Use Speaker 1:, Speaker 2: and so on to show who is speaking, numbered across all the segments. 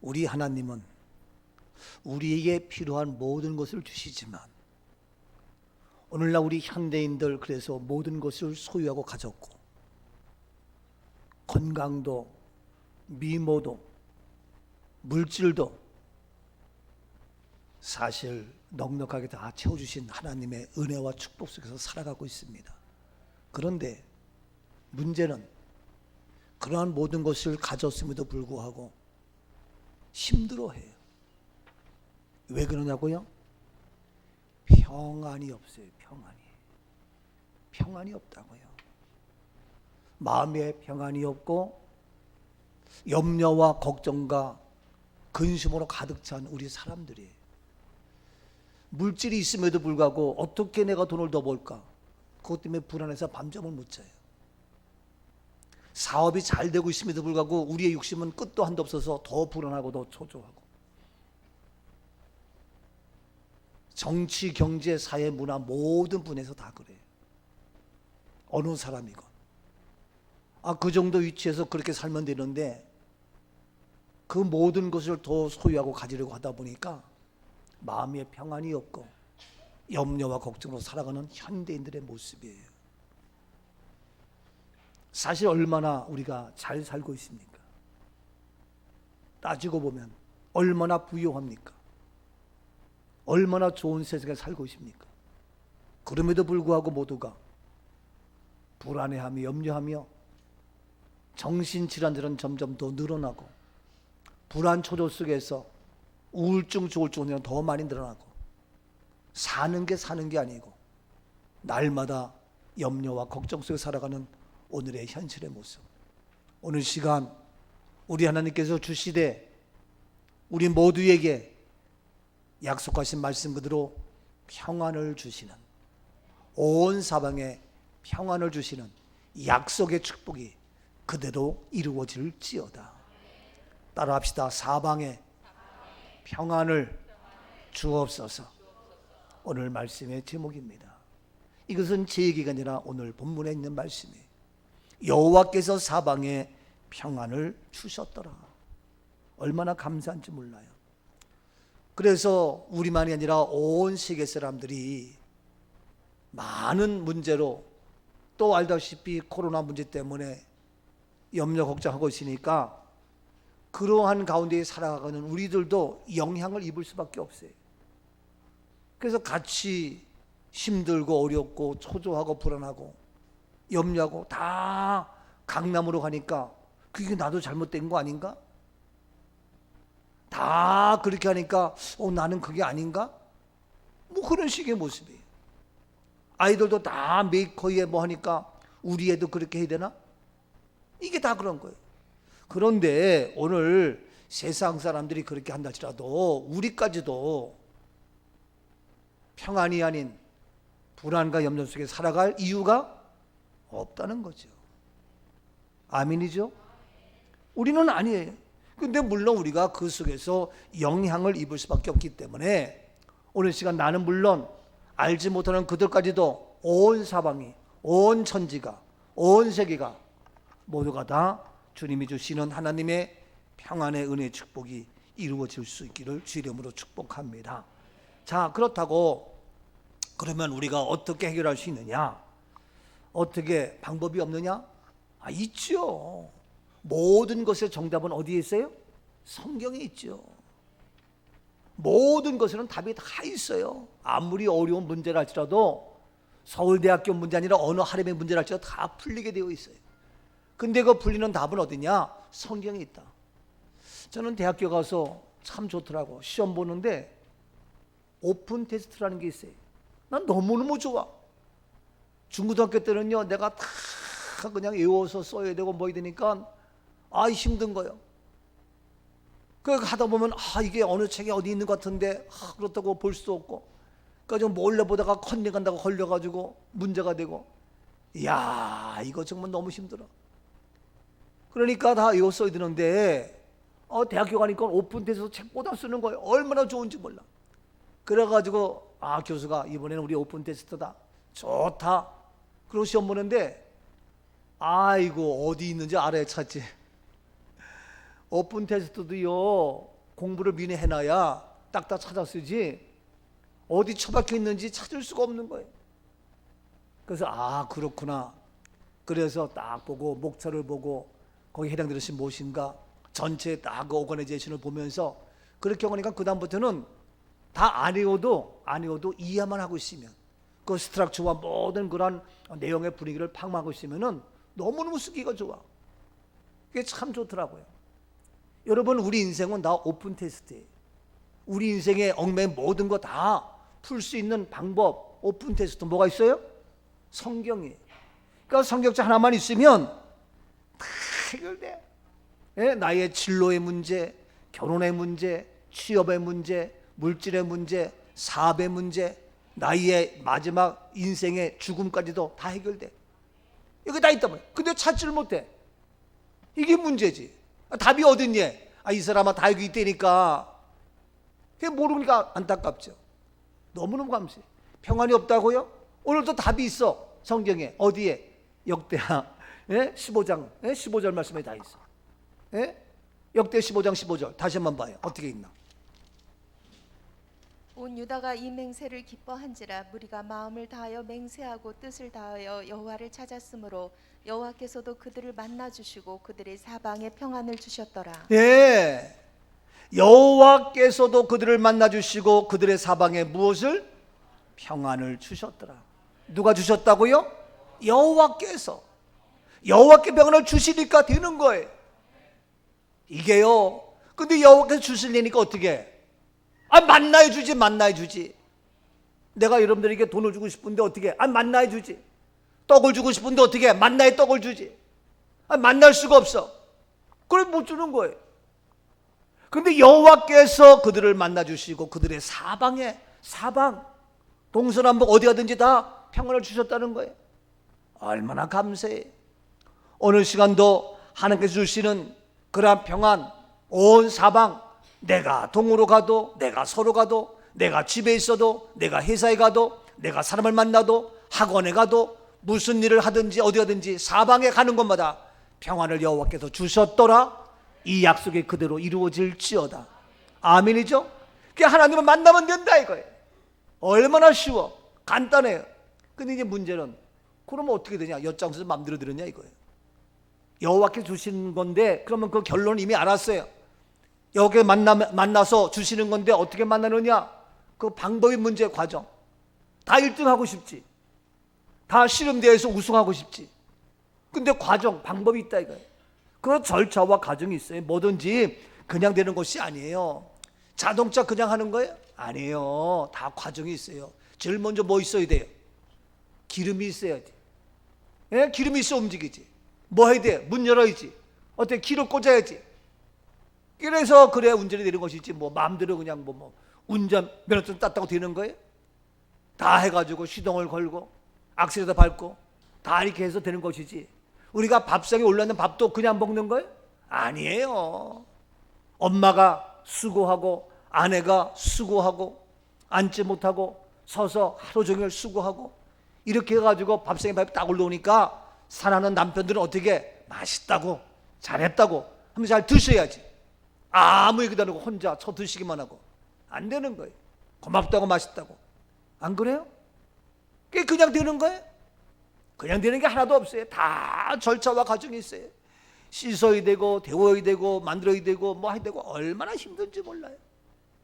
Speaker 1: 우리 하나님은 우리에게 필요한 모든 것을 주시지만 오늘날 우리 현대인들 그래서 모든 것을 소유하고 가졌고 건강도 미모도 물질도 사실 넉넉하게 다 채워주신 하나님의 은혜와 축복 속에서 살아가고 있습니다. 그런데 문제는 그러한 모든 것을 가졌음에도 불구하고 힘들어해요. 왜 그러냐고요? 평안이 없어요. 평안이 없다고요. 마음에 평안이 없고 염려와 걱정과 근심으로 가득 찬 우리 사람들이 물질이 있음에도 불구하고 어떻게 내가 돈을 더 벌까? 그것 때문에 불안해서 밤잠을 못 자요. 사업이 잘 되고 있음에도 불구하고 우리의 욕심은 끝도 한도 없어서 더 불안하고 더 초조하고 정치, 경제, 사회, 문화 모든 분야에서 다 그래요. 어느 사람이건 그 정도 위치에서 그렇게 살면 되는데 그 모든 것을 더 소유하고 가지려고 하다 보니까 마음에 평안이 없고 염려와 걱정으로 살아가는 현대인들의 모습이에요. 사실 얼마나 우리가 잘 살고 있습니까? 따지고 보면 얼마나 부유합니까? 얼마나 좋은 세상에 살고 있습니까? 그럼에도 불구하고 모두가 불안해하며 염려하며 정신질환들은 점점 더 늘어나고 불안 초조 속에서 우울증, 조울증은 더 많이 늘어나고 사는 게 아니고 날마다 염려와 걱정 속에 살아가는 오늘의 현실의 모습. 오늘 시간 우리 하나님께서 주시되 우리 모두에게 약속하신 말씀 그대로 평안을 주시는 온 사방에 평안을 주시는 약속의 축복이 그대로 이루어질지어다. 따라합시다. 사방에 평안을 주옵소서. 오늘 말씀의 제목입니다. 이것은 제 얘기가 아니라 오늘 본문에 있는 말씀이에요. 여호와께서 사방에 평안을 주셨더라. 얼마나 감사한지 몰라요. 그래서 우리만이 아니라 온 세계 사람들이 많은 문제로 또 알다시피 코로나 문제 때문에 염려 걱정하고 있으니까 그러한 가운데 살아가는 우리들도 영향을 입을 수밖에 없어요. 그래서 같이 힘들고 어렵고 초조하고 불안하고 염려하고 다 강남으로 가니까 그게 나도 잘못된 거 아닌가? 다 그렇게 하니까 나는 그게 아닌가? 뭐 그런 식의 모습이에요. 아이들도 다 메이커에 뭐 하니까 우리 애도 그렇게 해야 되나? 이게 다 그런 거예요. 그런데 오늘 세상 사람들이 그렇게 한다 할지라도 우리까지도 평안이 아닌 불안과 염려 속에 살아갈 이유가 없다는 거죠. 아멘이죠? 우리는 아니에요. 근데 물론 우리가 그 속에서 영향을 입을 수밖에 없기 때문에 오늘 시간 나는 물론 알지 못하는 그들까지도 온 사방이, 온 천지가, 온 세계가 모두가 다 주님이 주시는 하나님의 평안의 은혜의 축복이 이루어질 수 있기를 주 이름으로 축복합니다. 자, 그렇다고 그러면 우리가 어떻게 해결할 수 있느냐? 어떻게 방법이 없느냐? 있죠. 모든 것의 정답은 어디에 있어요? 성경에 있죠. 모든 것에는 답이 다 있어요. 아무리 어려운 문제라 할지라도 서울대학교 문제 아니라 어느 하림의 문제라 할지라도 다 풀리게 되어 있어요. 근데 그 풀리는 답은 어디냐? 성경에 있다. 저는 대학교 가서 참 좋더라고. 시험 보는데 오픈 테스트라는 게 있어요. 난 너무너무 좋아. 중고등학교 때는요, 내가 다 그냥 외워서 써야 되고 뭐 해야 되니까 힘든 거예요. 그러니까 하다 보면 이게 어느 책에 어디 있는 것 같은데 그렇다고 볼 수도 없고, 그러니까 좀 몰래 보다가 컨닝한다고 걸려가지고 문제가 되고, 이야 이거 정말 너무 힘들어. 그러니까 다 이거 써야 되는데 대학교 가니까 오픈 테스트 책보다 쓰는 거예요. 얼마나 좋은지 몰라. 그래가지고 교수가 이번에는 우리 오픈 테스트다, 좋다. 그리고 시험 보는데 이거 어디 있는지 알아야 찾지. 오픈 테스트도요 공부를 미리 해놔야 딱딱 찾아 쓰지 어디 처박혀 있는지 찾을 수가 없는 거예요. 그래서 아 그렇구나. 그래서 딱 보고 목차를 보고 거기 해당되는 것이 무엇인가 전체 딱 그 오거나이제이션을 보면서 그렇게 하니까 그 다음부터는 다 안 외워도 이해만 하고 있으면 그 스트럭처와 모든 그런 내용의 분위기를 파악하고 있으면은 너무너무 쓰기가 좋아. 그게 참 좋더라고요. 여러분 우리 인생은 다 오픈 테스트예요. 우리 인생의 얽매인 모든 거 다 풀 수 있는 방법 오픈 테스트 뭐가 있어요? 성경이에요. 그러니까 성경책 하나만 있으면 다 해결돼. 예? 나의 진로의 문제, 결혼의 문제, 취업의 문제, 물질의 문제, 사업의 문제, 나의 마지막 인생의 죽음까지도 다 해결돼. 이거 다 있단 말이야. 근데 찾지를 못해. 이게 문제지. 답이 어딨니? 이 사람아 다 여기 있다니까. 그게 모르니까 안타깝죠. 너무너무 감사해. 평안이 없다고요? 오늘도 답이 있어. 성경에. 어디에? 역대하 15장 15절 말씀에 다 있어. 역대 15장 15절 다시 한번 봐요. 어떻게 있나?
Speaker 2: 온 유다가 이 맹세를 기뻐한지라 무리가 마음을 다하여 맹세하고 뜻을 다하여 여호와를 찾았으므로 여호와께서도 그들을 만나 주시고 그들의 사방에 평안을 주셨더라.
Speaker 1: 예. 여호와께서도 그들을 만나 주시고 그들의 사방에 무엇을? 평안을 주셨더라. 누가 주셨다고요? 여호와께서. 여호와께 평안을 주시니까 되는 거예요. 이게요. 근데 여호와께서 주시려니까 어떻게 해? 만나해 주지. 내가 여러분들에게 돈을 주고 싶은데 어떻게 해? 만나해 주지. 떡을 주고 싶은데 어떻게 해? 만나해 떡을 주지. 만날 수가 없어. 그래 못 주는 거예요. 근데 여호와께서 그들을 만나 주시고 그들의 사방 동서남북 어디 가든지 다 평안을 주셨다는 거예요. 얼마나 감사해. 오늘 시간도 하나님께서 주시는 그러한 평안 온 사방 내가 동으로 가도 내가 서로 가도 내가 집에 있어도 내가 회사에 가도 내가 사람을 만나도 학원에 가도 무슨 일을 하든지 어디 가든지 사방에 가는 곳마다 평안을 여호와께서 주셨더라. 이 약속이 그대로 이루어질지어다. 아멘이죠? 그게 하나님을 만나면 된다 이거예요. 얼마나 쉬워 간단해요. 근데 이제 문제는 그러면 어떻게 되냐? 엿장수에서 마음대로 들었냐 이거예요. 여호와께 주시는 건데 그러면 그 결론은 이미 알았어요. 여기에 만나서 주시는 건데 어떻게 만나느냐? 그 방법이 문제 과정. 다 1등하고 싶지. 다 씨름대회에서 우승하고 싶지. 근데 과정, 방법이 있다 이거예요. 그 절차와 과정이 있어요. 뭐든지 그냥 되는 것이 아니에요. 자동차 그냥 하는 거예요? 아니에요. 다 과정이 있어요. 제일 먼저 뭐 있어야 돼요? 기름이 있어야지. 예? 기름이 있어 움직이지. 뭐 해야 돼? 문 열어야지. 어때? 키를 꽂아야지. 그래서 그래 운전이 되는 것이지 뭐 마음대로 그냥 뭐 운전 면허증 땄다고 되는 거예요? 다 해가지고 시동을 걸고 악셀에다 밟고 다 이렇게 해서 되는 것이지. 우리가 밥상에 올라있는 밥도 그냥 먹는 거예요? 아니에요. 엄마가 수고하고 아내가 수고하고 앉지 못하고 서서 하루 종일 수고하고 이렇게 해가지고 밥상에 밥이 딱 올라오니까 사랑하는 남편들은 어떻게 맛있다고 잘했다고 하면서 잘 드셔야지. 아무 얘기도 안 하고 혼자 쳐 드시기만 하고 안 되는 거예요. 고맙다고 맛있다고. 안 그래요? 그게 그냥 되는 거예요? 그냥 되는 게 하나도 없어요. 다 절차와 과정이 있어요. 씻어야 되고 데워야 되고 만들어야 되고 뭐 해야 되고 얼마나 힘든지 몰라요.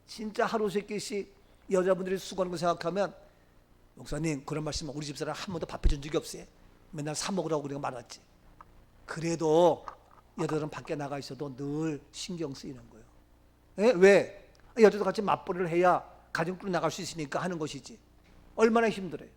Speaker 1: 진짜 하루 세 끼씩 여자분들이 수고하는 거 생각하면 목사님 그런 말씀 우리 집사람 한 번도 밥 해준 적이 없어요. 맨날 사 먹으라고 우리가 말았지. 그래도 여자들은 밖에 나가 있어도 늘 신경 쓰이는 거예요. 예? 왜? 여자도 같이 맞벌이를 해야 가정 꾸려 나갈 수 있으니까 하는 것이지. 얼마나 힘들어요.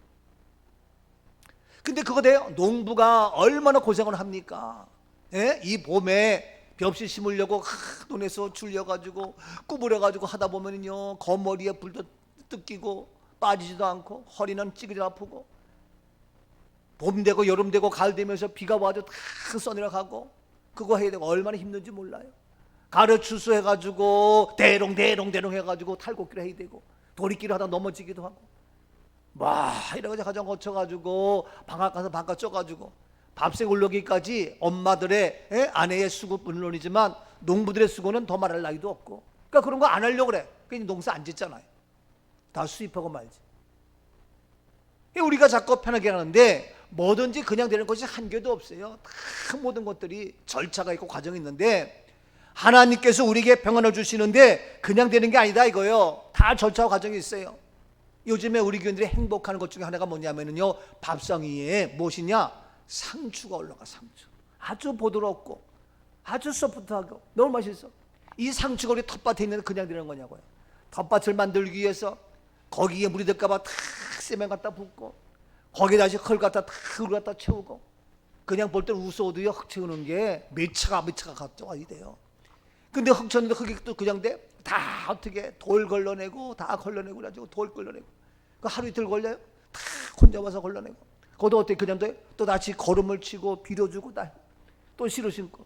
Speaker 1: 근데 그거 돼요? 농부가 얼마나 고생을 합니까? 예? 이 봄에 벽시 심으려고 논에서 줄여가지고 구부려가지고 하다 보면요 거머리에 불도 뜯기고 빠지지도 않고 허리는 찌그리 아프고 봄 되고 여름 되고 가을 되면서 비가 와도 다 써내려가고 그거 해야 되고 얼마나 힘든지 몰라요. 가르 추수해가지고 대롱 해가지고 탈곡기를 해야 되고 도리끼를 하다 넘어지기도 하고 와 이래가지고 가정 거쳐가지고 방학 가서 방학 쪄가지고 밥색 올려기까지 엄마들의 아내의 수고 물론이지만 농부들의 수고는 더 말할 나위도 없고, 그러니까 그런 거 안 하려고 그래. 그러니까 농사 안 짓잖아요. 다 수입하고 말지. 우리가 자꾸 편하게 하는데 뭐든지 그냥 되는 것이 한 개도 없어요. 다 모든 것들이 절차가 있고 과정이 있는데, 하나님께서 우리에게 평안을 주시는데 그냥 되는 게 아니다 이거요. 다 절차와 과정이 있어요. 요즘에 우리 교인들이 행복하는 것 중에 하나가 뭐냐면요, 밥상 위에 무엇이냐, 상추가 올라가. 상추 아주 부드럽고 아주 소프트하고 너무 맛있어. 이 상추가 우리 텃밭에 있는데 그냥 되는 거냐고요. 텃밭을 만들기 위해서 거기에 물이 들까봐 탁 세면 갖다 붓고, 거기에 다시 흙 갖다 채우고, 그냥 볼 때는 우스워도요 흙 채우는 게 몇 차가 가져와야 돼요. 근데 흙 쳤는데 흙이 또 그냥 돼? 다 어떻게 돌 걸러내고 다 걸러내고 그래가지고 돌 걸러내고, 그 하루 이틀 걸려요? 다 혼자 와서 걸러내고, 그것도 어떻게 그냥 돼? 또 다시 거름을 치고 빌어주고 또 씨로 심고.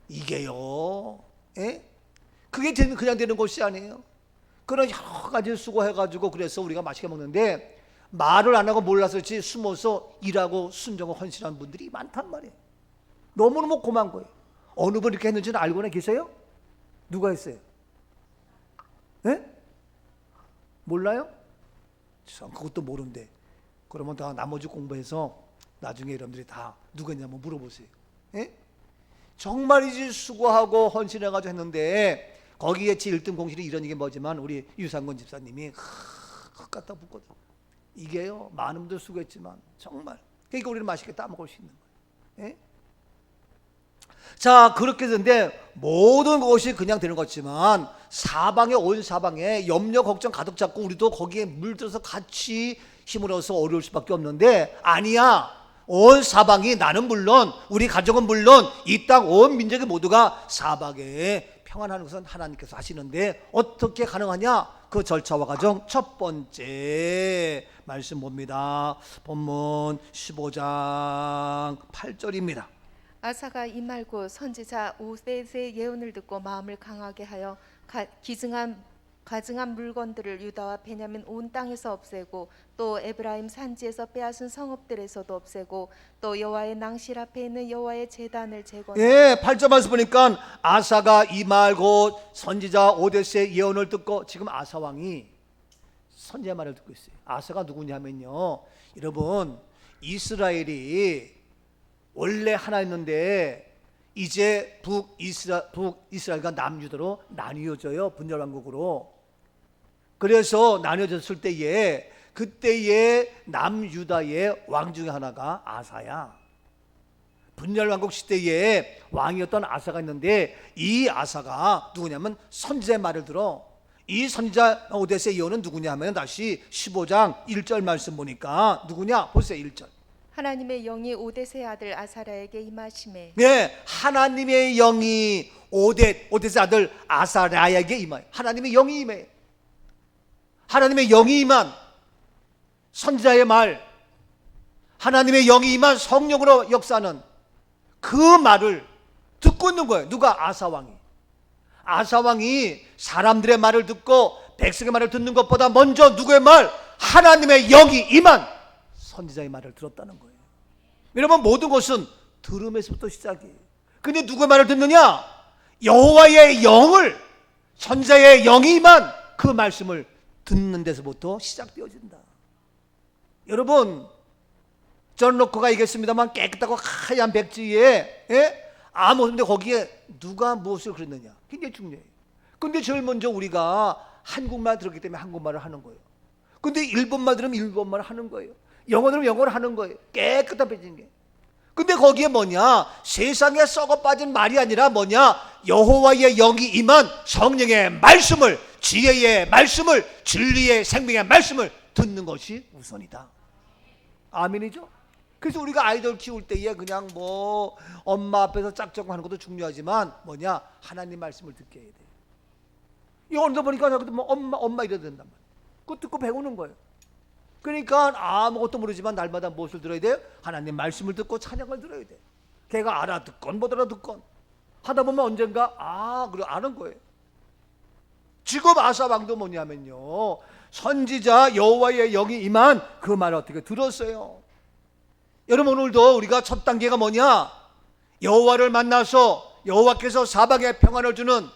Speaker 1: 이게요, 예? 그게 그냥 되는 것이 아니에요. 그런 여러 가지 수고해가지고 그래서 우리가 맛있게 먹는데, 말을 안 하고 몰라서지 숨어서 일하고 순종하고 헌신하는 분들이 많단 말이에요. 너무너무 고마운 거예요. 어느 분 이렇게 했는지는 알고는 계세요? 누가 했어요? 네? 몰라요? 참, 그것도 모른대. 그러면 다 나머지 공부해서 나중에 여러분들이 다 누가 했냐 한번 물어보세요. 예? 정말이지 수고하고 헌신해가지고 했는데, 거기에 제 1등 공신이 이런 게 뭐지만 우리 유상권 집사님이 흙 갖다 붓거든. 이게요, 많은 분들 수고했지만 정말, 그러니까 우리는 맛있게 따먹을 수 있는 거예요. 예? 자, 그렇게 되는데 모든 것이 그냥 되는 것지만 온 사방에 염려 걱정 가득 잡고 우리도 거기에 물들어서 같이 힘을 얻어서 어려울 수밖에 없는데, 아니야. 온 사방이, 나는 물론 우리 가족은 물론 이 땅 온 민족이 모두가 사방에 평안하는 것은 하나님께서 하시는데, 어떻게 가능하냐? 그 절차와 과정 첫 번째 말씀 봅니다. 본문 15장 8절입니다.
Speaker 2: 아사가 이 말고 선지자 오셋의 예언을 듣고 마음을 강하게 하여 가증한 물건들을 유다와 베냐민 온 땅에서 없애고, 또 에브라임 산지에서 빼앗은 성읍들에서도 없애고, 또 여호와의 낭실 앞에 있는 여호와의 제단을 제거하고.
Speaker 1: 예, 8절 말씀 보니까 아사가 이 말고 선지자 오데스의 예언을 듣고, 지금 아사 왕이 선지자 말을 듣고 있어요. 아사가 누구냐면요, 여러분, 이스라엘이 원래 하나였는데 이제 북이스라엘과 남유다로 나뉘어져요. 분열왕국으로. 그래서 나뉘어졌을 때에, 그때의 남유다의 왕 중에 하나가 아사야. 분열왕국 시대에 왕이었던 아사가 있는데, 이 아사가 누구냐면 선지자의 말을 들어. 이 선지자 오데스의 예언은 누구냐면 다시 15장 1절 말씀 보니까 누구냐? 보세요. 1절.
Speaker 2: 하나님의 영이 오데스의 아들 아사랴에게 임하심에.
Speaker 1: 네, 하나님의 영이 오데스의 아들 아사랴에게 임하여. 하나님의 영이 임해. 하나님의 영이 임한 선지자의 말, 하나님의 영이 임한 성령으로 역사하는 그 말을 듣고 있는 거예요. 누가? 아사왕이. 아사왕이 사람들의 말을 듣고 백성의 말을 듣는 것보다 먼저 누구의 말? 하나님의 영이 임한 선지자의 말을 들었다는 거예요. 여러분, 모든 것은 들음에서부터 시작이에요. 근데 누구의 말을 듣느냐? 여호와의 영을, 선지자의 영이 임한 그 말씀을 듣는 데서부터 시작되어진다. 여러분, 전 로커가 얘기했습니다만 깨끗하고 하얀 백지에, 예? 아무런데 거기에 누가 무엇을 그렸느냐, 굉장히 중요해요. 근데 제일 먼저 우리가 한국말 들었기 때문에 한국말을 하는 거예요. 근데 일본말 들으면 일본말을 하는 거예요. 영어 들으면 영어를 하는 거예요. 깨끗한 백지인 게. 근데 거기에 뭐냐? 세상에 썩어 빠진 말이 아니라 뭐냐? 여호와의 영이 임한 성령의 말씀을, 지혜의 말씀을, 진리의 생명의 말씀을 듣는 것이 우선이다. 아멘이죠? 그래서 우리가 아이들 키울 때에 그냥 뭐 엄마 앞에서 짝짝고 하는 것도 중요하지만 뭐냐? 하나님 말씀을 듣게 해야 돼요. 이거 보니까 뭐 엄마 이래야 된단 말이에요. 그거 듣고 배우는 거예요. 그러니까 아무것도 모르지만 날마다 무엇을 들어야 돼요? 하나님 말씀을 듣고 찬양을 들어야 돼요. 걔가 알아듣건 못 알아듣건 하다 보면 언젠가 그래 아는 거예요. 지금 아사 왕도 뭐냐면요, 선지자 여호와의 영이 임한 그 말을 어떻게 들었어요. 여러분, 오늘도 우리가 첫 단계가 뭐냐? 여호와를 만나서 여호와께서 사방에 평안을 주는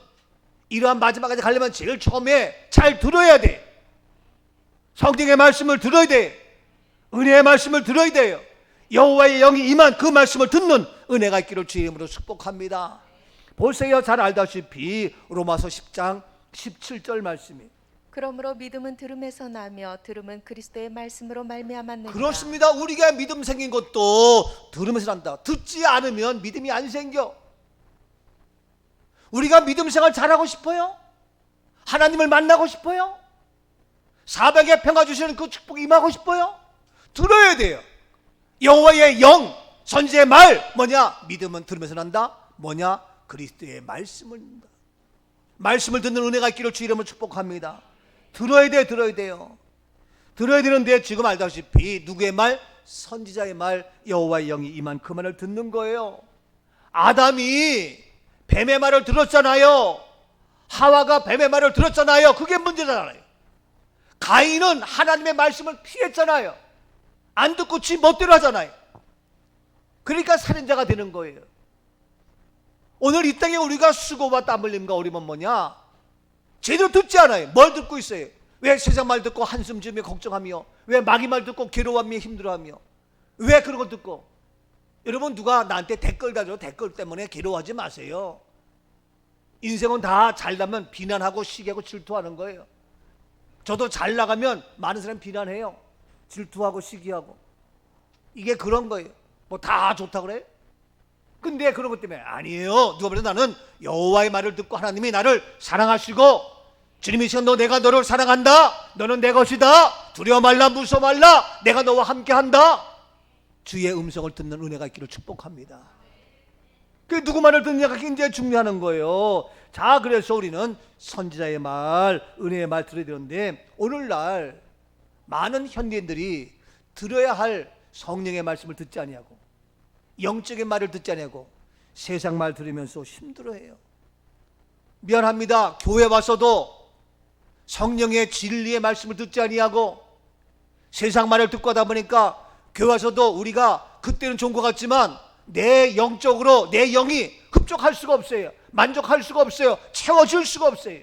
Speaker 1: 이러한 마지막까지 가려면 제일 처음에 잘 들어야 돼. 성경의 말씀을 들어야 돼. 은혜의 말씀을 들어야 돼요. 여호와의 영이 임한 그 말씀을 듣는 은혜가 있기를 주의 이름으로 축복합니다. 보세요. 잘 알다시피 로마서 10장 17절 말씀이,
Speaker 2: 그러므로 믿음은 들음에서 나며 들음은 그리스도의 말씀으로 말미암았느니라.
Speaker 1: 그렇습니다. 우리가 믿음 생긴 것도 들으면서 난다. 듣지 않으면 믿음이 안 생겨. 우리가 믿음 생활 잘하고 싶어요? 하나님을 만나고 싶어요? 사방에 평화 주시는 그 축복이 임하고 싶어요? 들어야 돼요. 여호와의 영, 선지의 말, 뭐냐? 믿음은 들으면서 난다. 뭐냐? 그리스도의 말씀을 듣는다. 말씀을 듣는 은혜가 있기를 주 이름으로 축복합니다. 들어야 돼, 들어야 돼요. 들어야 되는데 지금 알다시피 누구의 말? 선지자의 말, 여호와의 영이 임한 그 말을 듣는 거예요. 아담이 뱀의 말을 들었잖아요. 하와가 뱀의 말을 들었잖아요. 그게 문제잖아요. 가인은 하나님의 말씀을 피했잖아요. 안 듣고 지 멋대로 하잖아요. 그러니까 살인자가 되는 거예요. 오늘 이 땅에 우리가 수고와 땀 흘림과 어려움은 뭐냐? 제대로 듣지 않아요. 뭘 듣고 있어요? 왜 세상 말 듣고 한숨 지으며 걱정하며, 왜 마귀 말 듣고 괴로워하며 힘들어하며, 왜 그런 거 듣고? 여러분, 누가 나한테 댓글 달죠? 댓글 때문에 괴로워하지 마세요. 인생은 다 잘나면 비난하고 시기하고 질투하는 거예요. 저도 잘 나가면 많은 사람이 비난해요. 질투하고 시기하고. 이게 그런 거예요. 뭐 다 좋다 그래? 근데 그런 것 때문에 아니에요. 누가 보면 나는 여호와의 말을 듣고 하나님이 나를 사랑하시고, 주님이 시간 너 내가 너를 사랑한다. 너는 내 것이다. 두려워 말라, 무서워 말라. 내가 너와 함께한다. 주의 음성을 듣는 은혜가 있기를 축복합니다. 그 누구 말을 듣느냐가 굉장히 중요한 거예요. 자, 그래서 우리는 선지자의 말, 은혜의 말 들어야 되는데, 오늘날 많은 현대인들이 들어야 할 성령의 말씀을 듣지 아니하고, 영적인 말을 듣지 아니하고 세상 말 들으면서 힘들어해요. 미안합니다. 교회 와서도 성령의 진리의 말씀을 듣지 아니하고 세상 말을 듣고 하다 보니까 교회 와서도 우리가 그때는 좋은 것 같지만 내 영적으로 내 영이 흡족할 수가 없어요. 만족할 수가 없어요. 채워질 수가 없어요.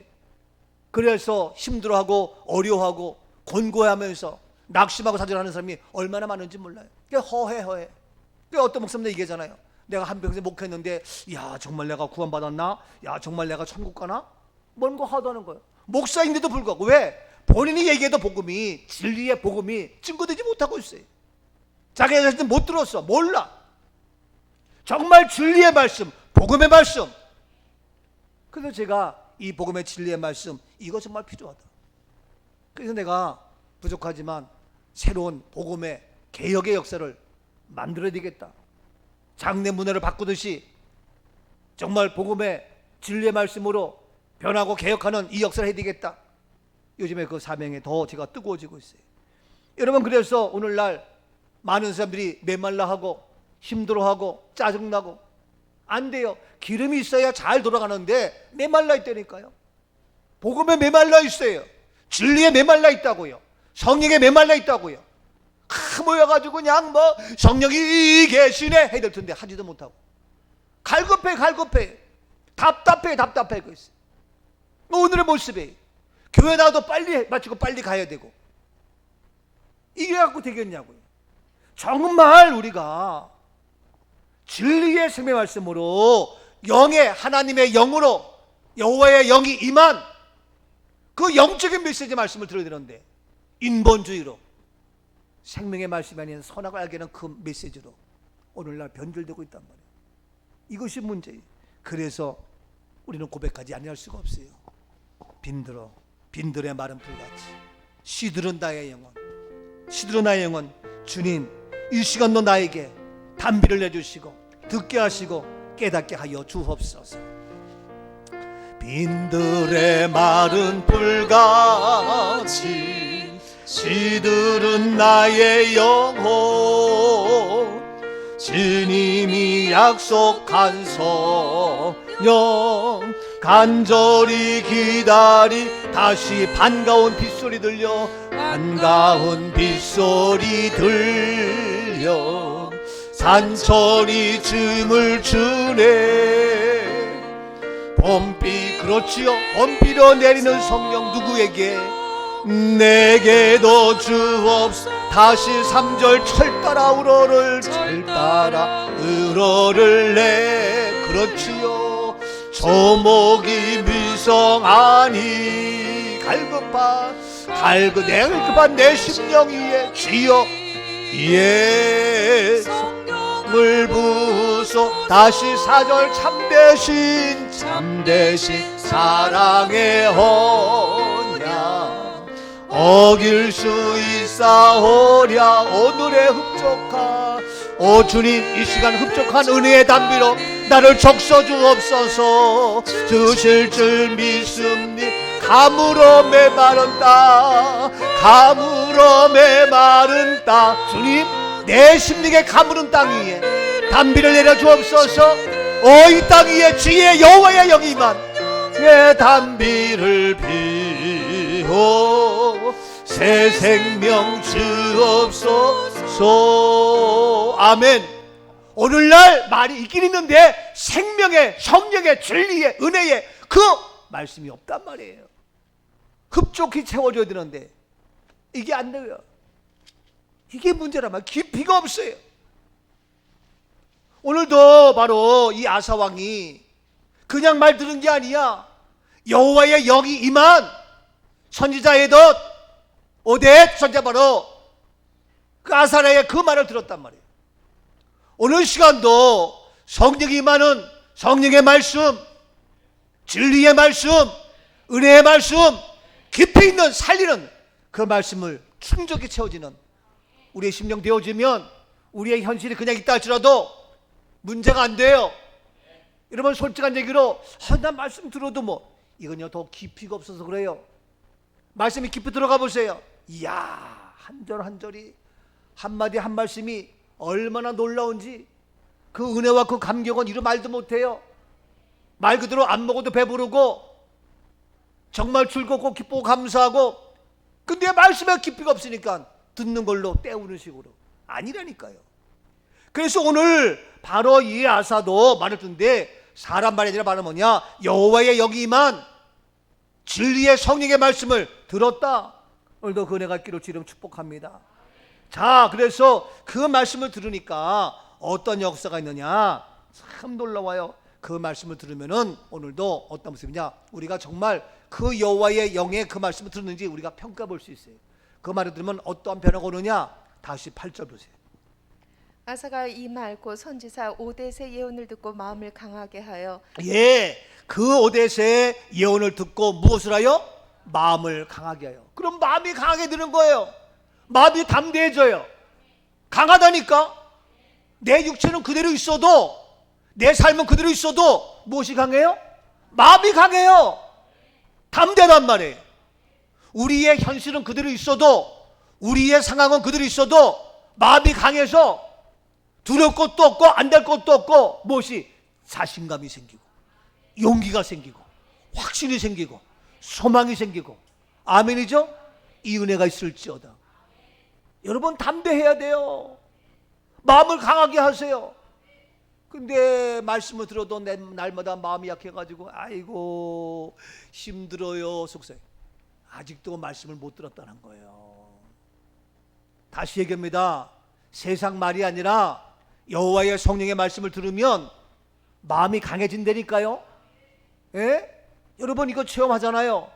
Speaker 1: 그래서 힘들어하고 어려워하고 곤고해하면서 낙심하고 사절하는 사람이 얼마나 많은지 몰라요. 그게 허해. 그 어떤 목사님도 얘기하잖아요. 내가 한평생 목회했는데, 야 정말 내가 구원받았나? 야 정말 내가 천국 가나? 뭔 거 하다는 거예요. 목사인데도 불구하고. 왜? 본인이 얘기해도 복음이, 진리의 복음이 증거되지 못하고 있어요. 자기가 자신 못 들었어. 몰라. 정말 진리의 말씀, 복음의 말씀. 그래서 제가 이 복음의 진리의 말씀, 이거 정말 필요하다. 그래서 내가 부족하지만 새로운 복음의 개혁의 역사를 만들어야 되겠다. 장래 문화를 바꾸듯이 정말 복음의 진리의 말씀으로 변하고 개혁하는 이 역사를 해야 되겠다. 요즘에 그 사명에 더 제가 뜨거워지고 있어요. 여러분, 그래서 오늘날 많은 사람들이 메말라하고 힘들어하고 짜증나고 안 돼요. 기름이 있어야 잘 돌아가는데 메말라 있다니까요. 복음에 메말라 있어요. 진리에 메말라 있다고요. 성령에 메말라 있다고요. 모여가지고 그냥 뭐 성령이 계시네 해야 될 텐데 하지도 못하고 갈급해 답답해 그 있어요. 오늘의 모습이 교회 나와도 빨리 마치고 빨리 가야 되고, 이게 갖고 되겠냐고요. 정말 우리가 진리의 생명 말씀으로 영의 하나님의 영으로 여호와의 영이 임한 그 영적인 메시지 말씀을 들어야 되는데, 인본주의로 생명의 말씀이 아닌 선악을 알게 하는 그 메시지로 오늘날 변질되고 있단 말이에요. 이것이 문제예요. 그래서 우리는 고백하지 아니할 수가 없어요. 빈들의 마른 풀같이 시들은 나의 영혼, 주님 이 시간도 나에게 단비를 내주시고 듣게 하시고 깨닫게 하여 주옵소서. 빈들의 마른 풀같이 시들은 나의 영혼, 주님이 약속한 성령 간절히 기다리 다시 반가운 빗소리 들려, 반가운 빗소리 들려 산천이 춤을 추네. 봄비, 그렇지요. 봄비로 내리는 성령 누구에게? 내게도 주옵소. 다시 3절 철 따라 우러를, 철 따라 우러를 내. 그렇지요. 조목이 미성하니 갈급한 내 심령 위에 주여 예 성령을 부으소. 다시 4절 참되신 사랑의 언약 어길 수 있사오랴. 오늘의 흡족한 오 주님, 이 시간 흡족한 은혜의 담비로 나를 적셔 주옵소서. 주실 줄 믿습니. 가물어 메마른 땅 주님, 내 심령에 가무른 땅 위에 담비를 내려 주옵소서. 이 땅 위에 주의 여호와의 영이만 내 담비를 비워 새 생명 주옵소서. 아멘. 오늘날 말이 있긴 있는데 생명의, 성령의, 진리의, 은혜의 그 말씀이 없단 말이에요. 흡족히 채워줘야 되는데 이게 안 돼요. 이게 문제라면 깊이가 없어요. 오늘도 바로 이 아사왕이 그냥 말 들은 게 아니야. 여호와의 영이 임한 선지자 에덧, 오뎃 선지자, 바로 그 아사랴의 그 말을 들었단 말이에요. 오늘 시간도 성령이 임하는 성령의 말씀, 진리의 말씀, 은혜의 말씀, 깊이 있는 살리는 그 말씀을 충족히 채워지는 우리의 심령 되어지면 우리의 현실이 그냥 있다 할지라도 문제가 안 돼요. 여러분, 솔직한 얘기로 난 말씀 들어도 뭐 이건요 더 깊이가 없어서 그래요. 말씀이 깊이 들어가 보세요. 이야, 한 절 한 절이, 한마디 한 말씀이 얼마나 놀라운지 그 은혜와 그 감격은 이루 말도 못해요. 말 그대로 안 먹어도 배부르고 정말 즐겁고 기쁘고 감사하고, 근데 말씀에 깊이가 없으니까 듣는 걸로 때우는 식으로 아니라니까요. 그래서 오늘 바로 이 아사도 말을 듣는데 사람 말이 아니라 바로 뭐냐, 여호와의 영이 임한 진리의 성령의 말씀을 들었다. 오늘도 그 은혜가 있기를 주님 축복합니다. 자, 그래서 그 말씀을 들으니까 어떤 역사가 있느냐, 참 놀라워요. 그 말씀을 들으면은 오늘도 어떤 모습이냐, 우리가 정말 그 여호와의 영의 그 말씀을 들었는지 우리가 평가 볼 수 있어요. 그 말을 들으면 어떠한 변화가 오느냐, 다시 8절 보세요.
Speaker 2: 아사가 이 말 곧 선지사 오뎃의 예언을 듣고 마음을 강하게 하여,
Speaker 1: 예, 그 오뎃의 예언을 듣고 무엇을 하여? 마음을 강하게 하여. 그럼 마음이 강하게 되는 거예요. 마음이 담대해져요. 강하다니까. 내 육체는 그대로 있어도, 내 삶은 그대로 있어도 무엇이 강해요? 마음이 강해요. 담대란 말이에요. 우리의 현실은 그대로 있어도, 우리의 상황은 그대로 있어도 마음이 강해서 두려울 것도 없고 안 될 것도 없고, 무엇이? 자신감이 생기고 용기가 생기고 확신이 생기고 소망이 생기고. 아멘이죠? 이 은혜가 있을지어다. 여러분, 담대해야 돼요. 마음을 강하게 하세요. 근데 말씀을 들어도 날마다 마음이 약해가지고 아이고 힘들어요 속삭, 아직도 말씀을 못 들었다는 거예요. 다시 얘기합니다. 세상 말이 아니라 여호와의 성령의 말씀을 들으면 마음이 강해진다니까요. 예? 여러분, 이거 체험하잖아요.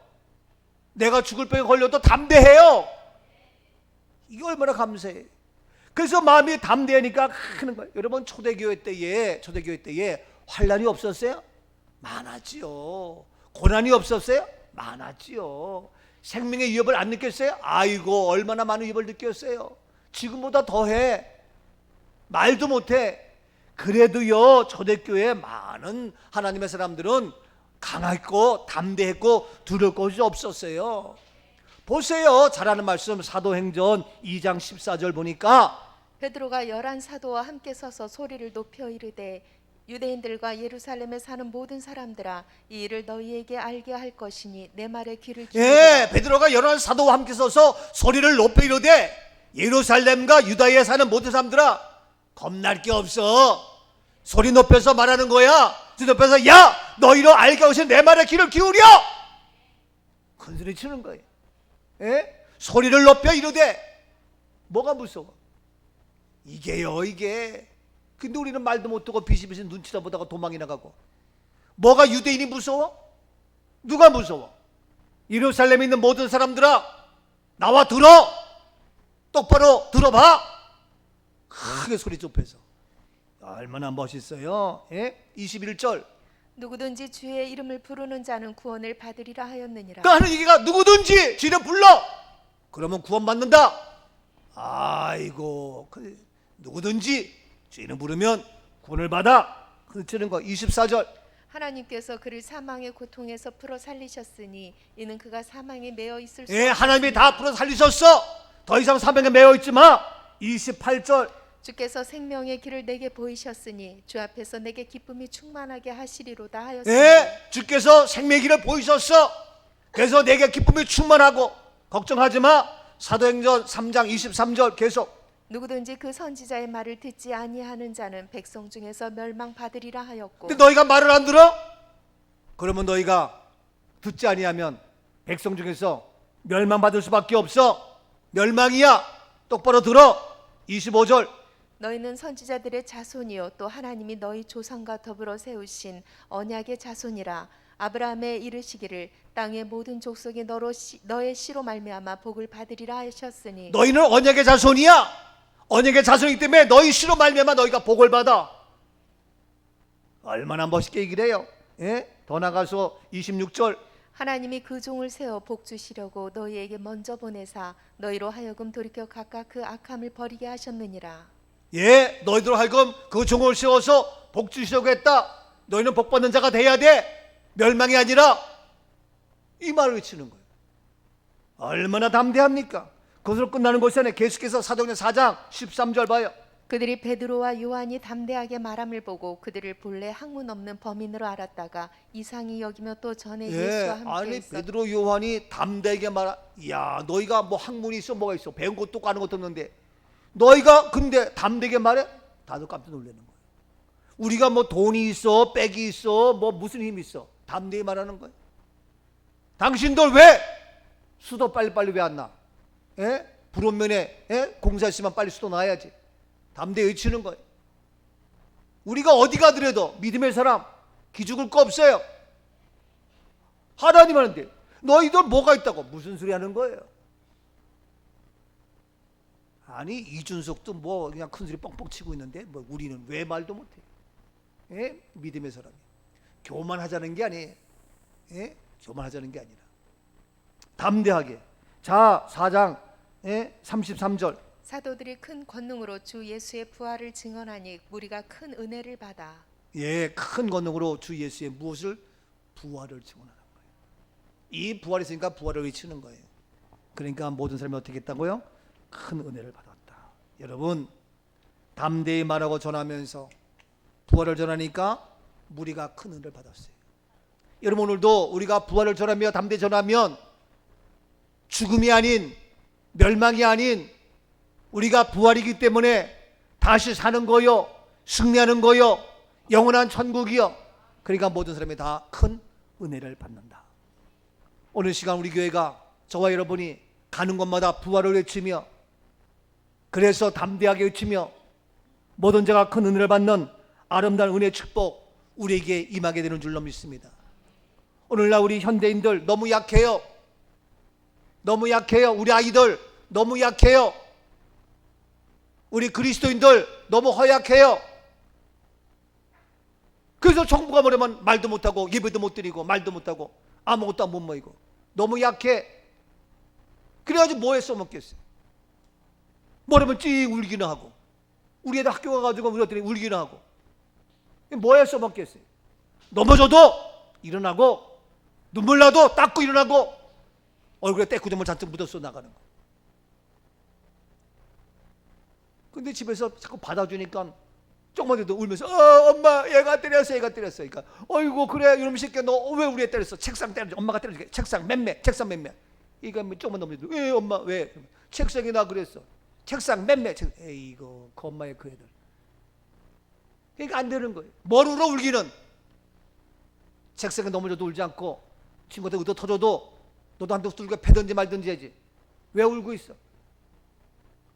Speaker 1: 내가 죽을 병에 걸려도 담대해요. 이게 얼마나 감사해. 그래서 마음이 담대하니까 하는 거예요. 여러분, 초대교회 때에 환란이 없었어요? 많았지요. 고난이 없었어요? 많았지요. 생명의 위협을 안 느꼈어요? 아이고, 얼마나 많은 위협을 느꼈어요. 지금보다 더해. 말도 못해. 그래도요, 초대교회 많은 하나님의 사람들은 강했고 담대했고 두려울 것이 없었어요. 보세요. 잘하는 말씀, 사도행전 2장 14절 보니까
Speaker 2: 베드로가 11 사도와 함께 서서 소리를 높여 이르되, 유대인들과 예루살렘에 사는 모든 사람들아, 이 일을 너희에게 알게 할 것이니 내 말에 귀를 기울이라.
Speaker 1: 예, 베드로가 11 사도와 함께 서서 소리를 높여 이르되, 예루살렘과 유다에 사는 모든 사람들아, 겁날 게 없어. 소리 높여서 말하는 거야. 소리 높여서 야 너희로 알게 하신 내 말에 귀를 기울여. 큰 소리 치는 거예요. 예? 소리를 높여 이르되 뭐가 무서워? 이게요 이게. 근데 우리는 말도 못하고 비시비시 눈치다 보다가 도망이 나가고. 뭐가 유대인이 무서워? 누가 무서워? 예루살렘에 있는 모든 사람들아 나와 들어. 똑바로 들어봐. 크게 소리 좁혀서. 얼마나 멋있어요. 예? 21절.
Speaker 2: 누구든지 주의 이름을 부르는 자는 구원을 받으리라 하였느니라.
Speaker 1: 그러니까 하는 얘기가 누구든지 주를 불러 그러면 구원받는다. 아이고 누구든지 주 이름 부르면 구원을 받아. 그치는 거. 24절.
Speaker 2: 하나님께서 그를 사망의 고통에서 풀어 살리셨으니 이는 그가 사망에 매어 있을 수
Speaker 1: 예, 하나님이 다 풀어 살리셨어. 더 이상 사명에 매여 있지 마. 28절.
Speaker 2: 주께서 생명의 길을 내게 보이셨으니 주 앞에서 내게 기쁨이 충만하게 하시리로다 하였으니.
Speaker 1: 예, 주께서 생명의 길을 보이셨어. 그래서 내게 기쁨이 충만하고 걱정하지 마. 사도행전 3장 23절 계속.
Speaker 2: 누구든지 그 선지자의 말을 듣지 아니하는 자는 백성 중에서 멸망받으리라 하였고.
Speaker 1: 근데 너희가 말을 안 들어? 그러면 너희가 듣지 아니하면 백성 중에서 멸망받을 수밖에 없어. 멸망이야. 똑바로 들어. 25절.
Speaker 2: 너희는 선지자들의 자손이요 또 하나님이 너희 조상과 더불어 세우신 언약의 자손이라. 아브라함에 이르시기를 땅의 모든 족속이 너의 씨로 말미암아 복을 받으리라 하셨으니.
Speaker 1: 너희는 언약의 자손이야. 언약의 자손이기 때문에 너희 씨로 말미암아 너희가 복을 받아. 얼마나 멋있게 얘기를 해요. 예? 더 나가서 26절.
Speaker 2: 하나님이 그 종을 세워 복 주시려고 너희에게 먼저 보내사 너희로 하여금 돌이켜 각각 그 악함을 버리게 하셨느니라.
Speaker 1: 예, 너희들 하여금 그 종을 세워서 복 주시려고 했다. 너희는 복 받는 자가 돼야 돼. 멸망이 아니라. 이 말을 외치는 거예요. 얼마나 담대합니까? 그것으로 끝나는 것이 아니라 계속해서 사도행전 4장 13절 봐요.
Speaker 2: 그들이 베드로와 요한이 담대하게 말함을 보고 그들을 본래 학문 없는 범인으로 알았다가 이상히 여기며 또 전에 예수와 함께
Speaker 1: 아니
Speaker 2: 있었.
Speaker 1: 베드로 요한이 담대하게 말하. 야 너희가 뭐 학문이 있어 뭐가 있어 배운 것도 아는 것도 없는데 너희가 근데 담대하게 말해? 다들 깜짝 놀라는 거예요. 우리가 뭐 돈이 있어 백이 있어 뭐 무슨 힘이 있어 담대히 말하는 거예요. 당신들 왜 수도 빨리빨리 왜 안 나? 예? 불원면에 예? 공사 있으면 빨리 수도 나야지. 담대히 외치는 거예요. 우리가 어디 가더라도 믿음의 사람 기죽을 거 없어요. 하나님 하는데 너희들 뭐가 있다고 무슨 소리 하는 거예요? 아니 이준석도 뭐 그냥 큰 소리 뻥뻥 치고 있는데 뭐 우리는 왜 말도 못해? 예? 믿음의 사람이 교만하자는 게 아니에요. 예? 교만하자는 게 아니라 담대하게. 자 4장 33절.
Speaker 2: 사도들이 큰 권능으로 주 예수의 부활을 증언하니 무리가 큰 은혜를 받아.
Speaker 1: 예, 큰 권능으로 주 예수의 무엇을 부활을 증언하는 거예요. 이 부활이 있으니까 부활을 외치는 거예요. 그러니까 모든 사람이 어떻게 했다고요? 큰 은혜를 받았다. 여러분 담대히 말하고 전하면서 부활을 전하니까 무리가 큰 은혜를 받았어요. 여러분 오늘도 우리가 부활을 전하며 담대히 전하면 죽음이 아닌 멸망이 아닌 우리가 부활이기 때문에 다시 사는 거요, 승리하는 거요, 영원한 천국이요. 그러니까 모든 사람이 다 큰 은혜를 받는다. 오늘 시간 우리 교회가 저와 여러분이 가는 곳마다 부활을 외치며 그래서 담대하게 외치며 모든 자가 큰 은혜를 받는 아름다운 은혜의 축복 우리에게 임하게 되는 줄로 믿습니다. 오늘날 우리 현대인들 너무 약해요. 너무 약해요. 우리 아이들 너무 약해요. 우리 그리스도인들 너무 허약해요. 그래서 정부가 뭐냐면 말도 못하고 예배도 못 드리고 말도 못하고 아무것도 못 모이고 너무 약해. 그래가지고 뭐에 써먹겠어요? 뭐라면 찡 울기는 하고 우리 애들 학교 가가지고 우리 애들이 울기는 하고 뭐에 써먹겠어요? 넘어져도 일어나고 눈물 나도 닦고 일어나고 얼굴에 때꾸점을 잔뜩 묻어서 나가는 거. 근데 집에서 자꾸 받아주니까 조금만 돼도 울면서 엄마 얘가 때렸어 얘가 때렸어. 그러니까 어이구 그래 이놈 새끼야 너 왜 우리 애 때렸어? 책상 때려줘. 엄마가 때려줄게. 책상 맴매 책상 맴매. 이거 조금만 넘어도 왜 엄마 왜? 책상이 나 그랬어. 책상 맴매. 에이고 그 엄마의 그 애들. 그러니까 안 되는 거예요. 뭘 울어 울기는. 책상에 넘어져도 울지 않고 친구한테 의도 터져도 너도 한대 뚫고 패든지 말든지 해야지. 왜 울고 있어?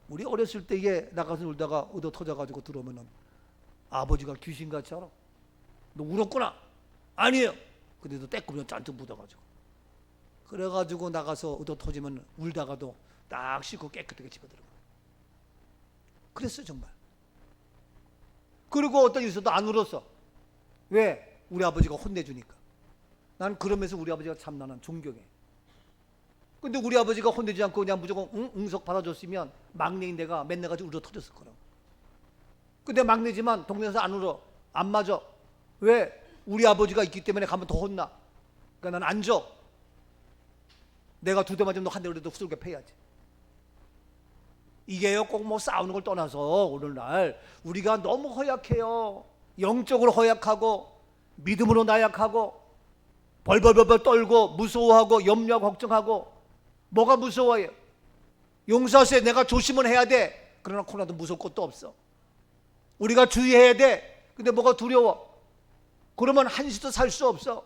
Speaker 1: 우리 어렸을 때에 나가서 울다가 의도 터져가지고 들어오면은 아버지가 귀신같이 알아. 너 울었구나. 아니에요. 근데도 떼꾸면 잔뜩 묻어가지고. 그래가지고 나가서 의도 터지면 울다가도 딱 씻고 깨끗하게 집에 들어가. 그랬어요 정말. 그리고 어떤 일이 있어도 안 울었어. 왜? 우리 아버지가 혼내주니까. 난 그러면서 우리 아버지가 참 나는 존경해. 근데 우리 아버지가 혼내지 않고 그냥 무조건 응석 받아줬으면 막내인 내가 맨날 가지고 울어 터졌을 거라고. 근데 막내지만 동네에서 안 울어. 안 맞아. 왜? 우리 아버지가 있기 때문에 가면 더 혼나. 그러니까 난 안 줘. 내가 두 대 맞으면 너 한 대 그래도 후들겨 패야지. 이게요 꼭 뭐 싸우는 걸 떠나서 오늘날 우리가 너무 허약해요. 영적으로 허약하고 믿음으로 나약하고 벌벌벌벌 떨고 무서워하고 염려하고 걱정하고. 뭐가 무서워요? 용서하세요. 내가 조심은 해야 돼. 그러나 코로나도 무서울 것도 없어. 우리가 주의해야 돼. 근데 뭐가 두려워? 그러면 한시도 살 수 없어.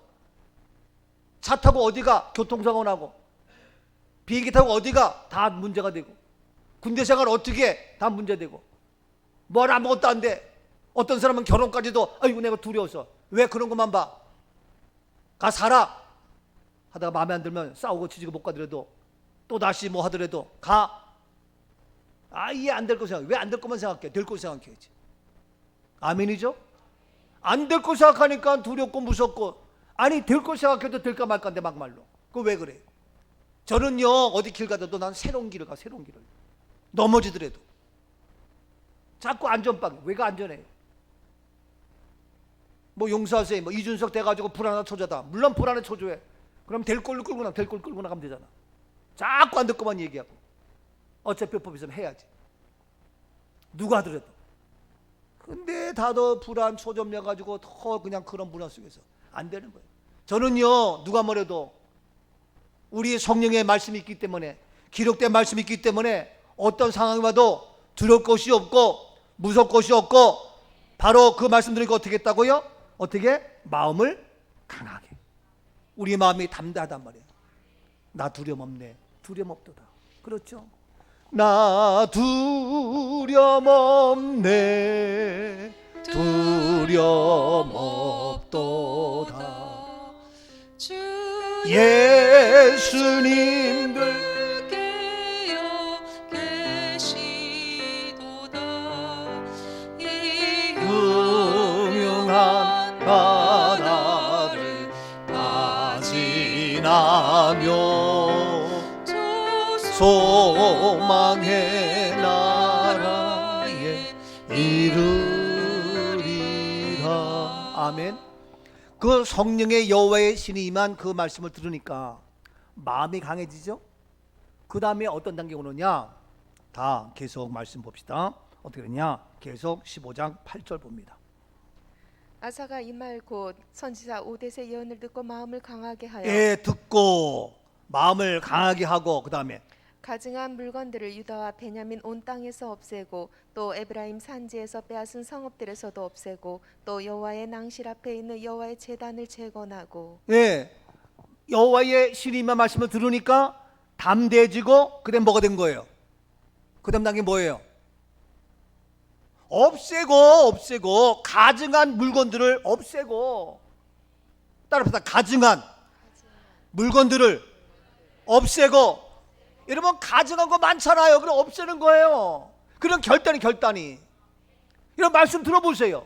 Speaker 1: 차 타고 어디가? 교통사고 나고 비행기 타고 어디가? 다 문제가 되고 군대 생활 어떻게 해? 다 문제되고 뭘 아무것도 안 돼. 어떤 사람은 결혼까지도 아이고 내가 두려워서. 왜 그런 것만 봐? 가 살아. 하다가 마음에 안 들면 싸우고 지지고 못 가더라도 또 다시 뭐 하더라도 가. 아예 안 될 거 생각해. 왜 안 될 것만 생각해? 될 거 생각해야지. 아멘이죠? 안 될 거 생각하니까 두렵고 무섭고. 아니 될 거 생각해도 될까 말까인데 막말로. 그거 왜 그래? 저는요 어디 길 가도 난 새로운 길을 가. 새로운 길을. 넘어지더라도 자꾸 안전빵. 왜가 안전해? 뭐 용서하세요. 뭐 이준석 돼가지고 불안한 초조다. 물론 불안한 초조해. 그럼 될 꼴로 끌고 나, 될 꼴 끌고 나가면 되잖아. 자꾸 안 듣고만 얘기하고. 어차피 법 있으면 해야지. 누가 하더라도. 근데 다들 불안 초점려 가지고 더 그냥 그런 문화 속에서 안 되는 거예요. 저는요 누가 뭐래도 우리 성령의 말씀이 있기 때문에 기록된 말씀이 있기 때문에 어떤 상황이 와도 두려울 것이 없고 무서울 것이 없고 바로 그 말씀 들으니까 어떻게 했다고요? 어떻게? 마음을 강하게. 우리 마음이 담대하단 말이에요. 나 두려움 없네. 두려움 없도다. 그렇죠? 나 두려움 없네. 두려움 없도다. 예수님들
Speaker 3: 깨어 계시도다. 이
Speaker 1: 유명한 바다를 다 지나며 소망의 나라에 이르리라. 아멘. 그 성령의 여호와의 신이 임한 그 말씀을 들으니까 마음이 강해지죠. 그 다음에 어떤 단계가 오느냐. 다 계속 말씀 봅시다. 어떻게 되냐. 계속 15장 8절 봅니다.
Speaker 2: 아사가 이 말 곧 선지자 오뎃의 예언을 듣고 마음을 강하게 하여
Speaker 1: 듣고 마음을 강하게 하고 그 다음에
Speaker 2: 가증한 물건들을 유다와 베냐민 온 땅에서 없애고 또 에브라임 산지에서 빼앗은 성읍들에서도 없애고 또 여호와의 낭실 앞에 있는 여호와의 제단을 재건하고.
Speaker 1: 여호와의 신이 임한 말씀을 들으니까 담대해지고 그 다음 뭐가 된 거예요? 그 다음 단계 뭐예요? 없애고 가증한 물건들을 없애고. 따라합시다. 가증한 물건들을 없애고. 여러분 가증한 거 많잖아요. 그럼 없애는 거예요. 그런 결단이. 이런 말씀 들어보세요.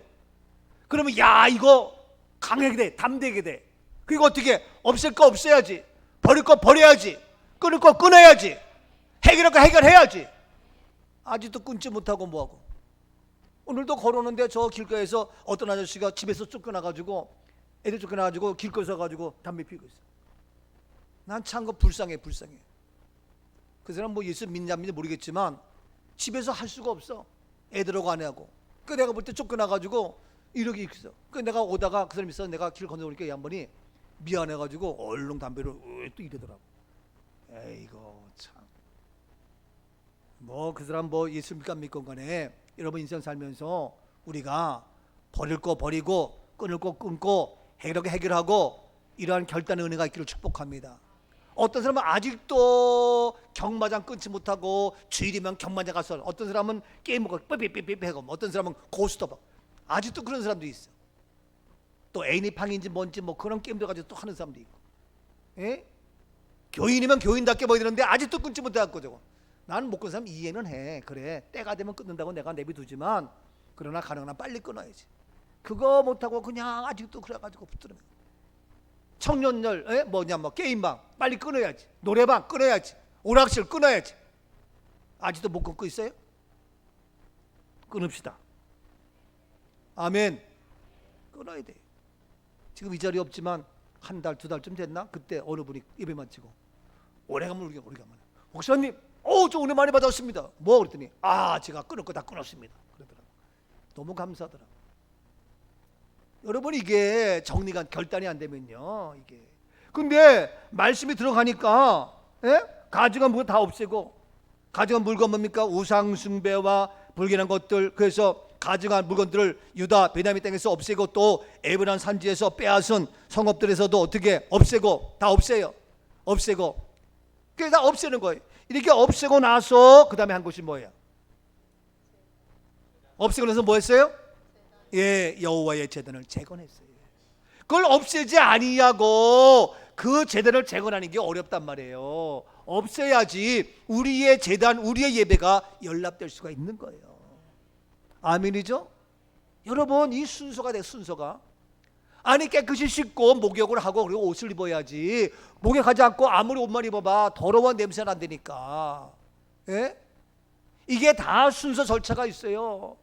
Speaker 1: 그러면 야 이거 강하게 돼. 담대하게 돼. 그리고 어떻게 없앨 거 없애야지. 버릴 거 버려야지. 끊을 거 끊어야지. 해결할 거 해결해야지. 아직도 끊지 못하고 뭐하고. 오늘도 걸어오는데 저 길가에서 어떤 아저씨가 집에서 쫓겨나가지고 애들 쫓겨나가지고 길거리에 가지고 담배 피우고 있어. 난 참 그 불쌍해. 그 사람 뭐 예수 믿냐 안 믿냐 모르겠지만 집에서 할 수가 없어. 애들하고 아내하고. 그 내가 볼 때 쫓겨나가지고 이러고 있어. 그 내가 오다가 그 사람이 있어. 내가 길 건너오니까 이 양반이 미안해가지고 얼른 담배를 또 이러더라고. 에이고 참. 뭐 그 사람 뭐 예수 믿건 간에 여러분 인생 살면서 우리가 버릴 거 버리고 끊을 거 끊고 해결하고 해결하고 이러한 결단의 은혜가 있기를 축복합니다. 어떤 사람은 아직도 경마장 끊지 못하고 주일이면 경마장 가서, 어떤 사람은 게임 먹고 삐삐삐삐 하고, 어떤 사람은 고스톱, 아직도 그런 사람도 있어. 또 애니팡인지 뭔지 뭐 그런 게임들 가지고 또 하는 사람도 있고. 예? 교인이면 교인답게 보이는데 아직도 끊지 못해갖고 저거. 나는 못 끊는 사람 이해는 해. 그래, 때가 되면 끊는다고 내가 내비두지만, 그러나 가능한 빨리 끊어야지. 그거 못하고 그냥 아직도 그래가지고 붙들면, 청년들 뭐냐 뭐 게임방 빨리 끊어야지, 노래방 끊어야지, 오락실 끊어야지. 아직도 못 끊고 있어요? 끊읍시다. 아멘. 끊어야 돼. 지금 이 자리 없지만 한 달, 두 달쯤 됐나? 그때 어느 분이 예배 마치고 오래간만 목사님, 저 은혜 많이 받았습니다. 뭐 그랬더니 제가 끊을 거 다 끊었습니다. 그러더라고. 너무 감사하더라. 여러분, 이게 정리가 결단이 안 되면요, 이게. 근데 말씀이 들어가니까 가져간 물건 다 없애고, 가져간 물건 뭡니까? 우상 숭배와 불결한 것들. 그래서 가져간 물건들을 유다 베냐민 땅에서 없애고, 또 에브란 산지에서 빼앗은 성읍들에서도 어떻게 없애고, 다 없애요. 없애고. 그래서 다 없애는 거예요. 이렇게 없애고 나서 그 다음에 한 것이 뭐예요? 없애고 나서 뭐 했어요? 여호와의 제단을 재건했어요. 그걸 없애지 아니하고 그 제단을 재건하는 게 어렵단 말이에요. 없애야지 우리의 제단, 우리의 예배가 연락될 수가 있는 거예요. 아멘이죠? 여러분, 이 순서가 돼. 순서가 아니, 깨끗이 씻고 목욕을 하고 그리고 옷을 입어야지. 목욕하지 않고 아무리 옷만 입어봐 더러운 냄새 난다니까. 이게 다 순서 절차가 있어요.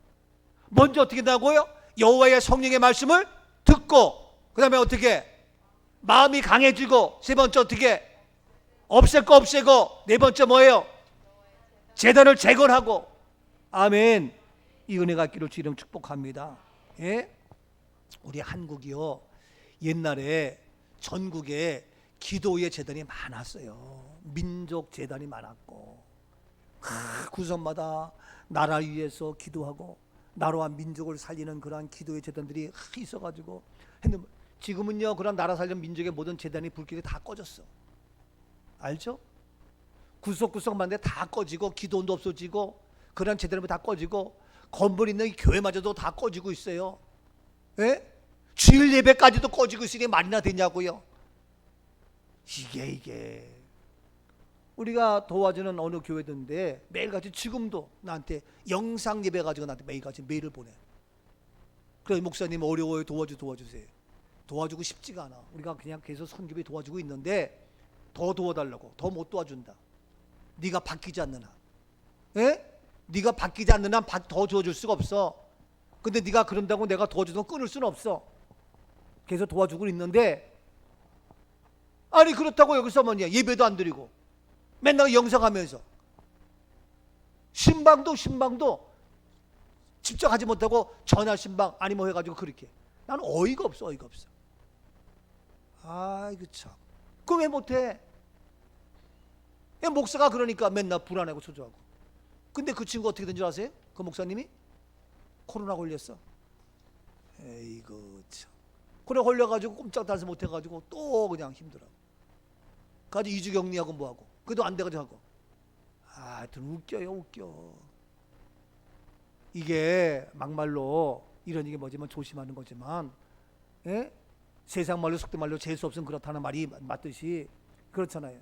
Speaker 1: 먼저 어떻게 된다고요? 여호와의 성령의 말씀을 듣고, 그 다음에 어떻게? 마음이 강해지고, 세 번째 어떻게? 없앨 거 없애고, 네 번째 뭐예요? 제단을 재건하고. 아멘. 이 은혜가 있기를 주님 축복합니다. 우리 한국이요, 옛날에 전국에 기도의 제단이 많았어요. 민족 제단이 많았고, 구성마다 나라를 위해서 기도하고 나라와 민족을 살리는 그러한 기도의 제단들이 있어가지고 했는데, 지금은요 그런 나라 살리는 민족의 모든 제단이 불길이 다 꺼졌어. 알죠? 구석구석만데 다 꺼지고, 기도원도 없어지고, 그런 제단이 다 꺼지고, 건물 있는 교회마저도 다 꺼지고 있어요. 주일 예배까지도 꺼지고 있으니 말이나 되냐고요. 이게 우리가 도와주는 어느 교회인데 매일같이 지금도 나한테 영상 예배 가지고 나한테 매일같이 메일을 보내. 그래, 목사님 어려워요, 도와주세요. 도와주고 싶지가 않아. 우리가 그냥 계속 선교비 도와주고 있는데 더 도와달라고. 더 못 도와준다. 네가 바뀌지 않는 한. 네가 바뀌지 않는 한 더 도와줄 수가 없어. 근데 네가 그런다고 내가 도와주던 끊을 수는 없어. 계속 도와주고 있는데, 아니 그렇다고 여기서 뭐냐, 예배도 안 드리고 맨날 영상하면서 신방도 집중하지 못하고 전화 신방 아니 뭐 해가지고 그렇게. 나는 어이가 없어. 아이고 참. 그거 왜 못해? 목사가 그러니까 맨날 불안하고 초조하고. 근데 그 친구 어떻게 된 줄 아세요? 그 목사님이 코로나 걸렸어. 에이구 참. 코로나 걸려가지고 꼼짝 달새 못해가지고 또 그냥 힘들어. 가지고 2주 격리하고 뭐하고. 그래도 안 돼가지고 하고. 하여튼 웃겨. 이게 막말로 이런 얘기 뭐지만 조심하는 거지만, 세상 말로 속된 말로 재수 없으면 그렇다는 말이 맞듯이 그렇잖아요.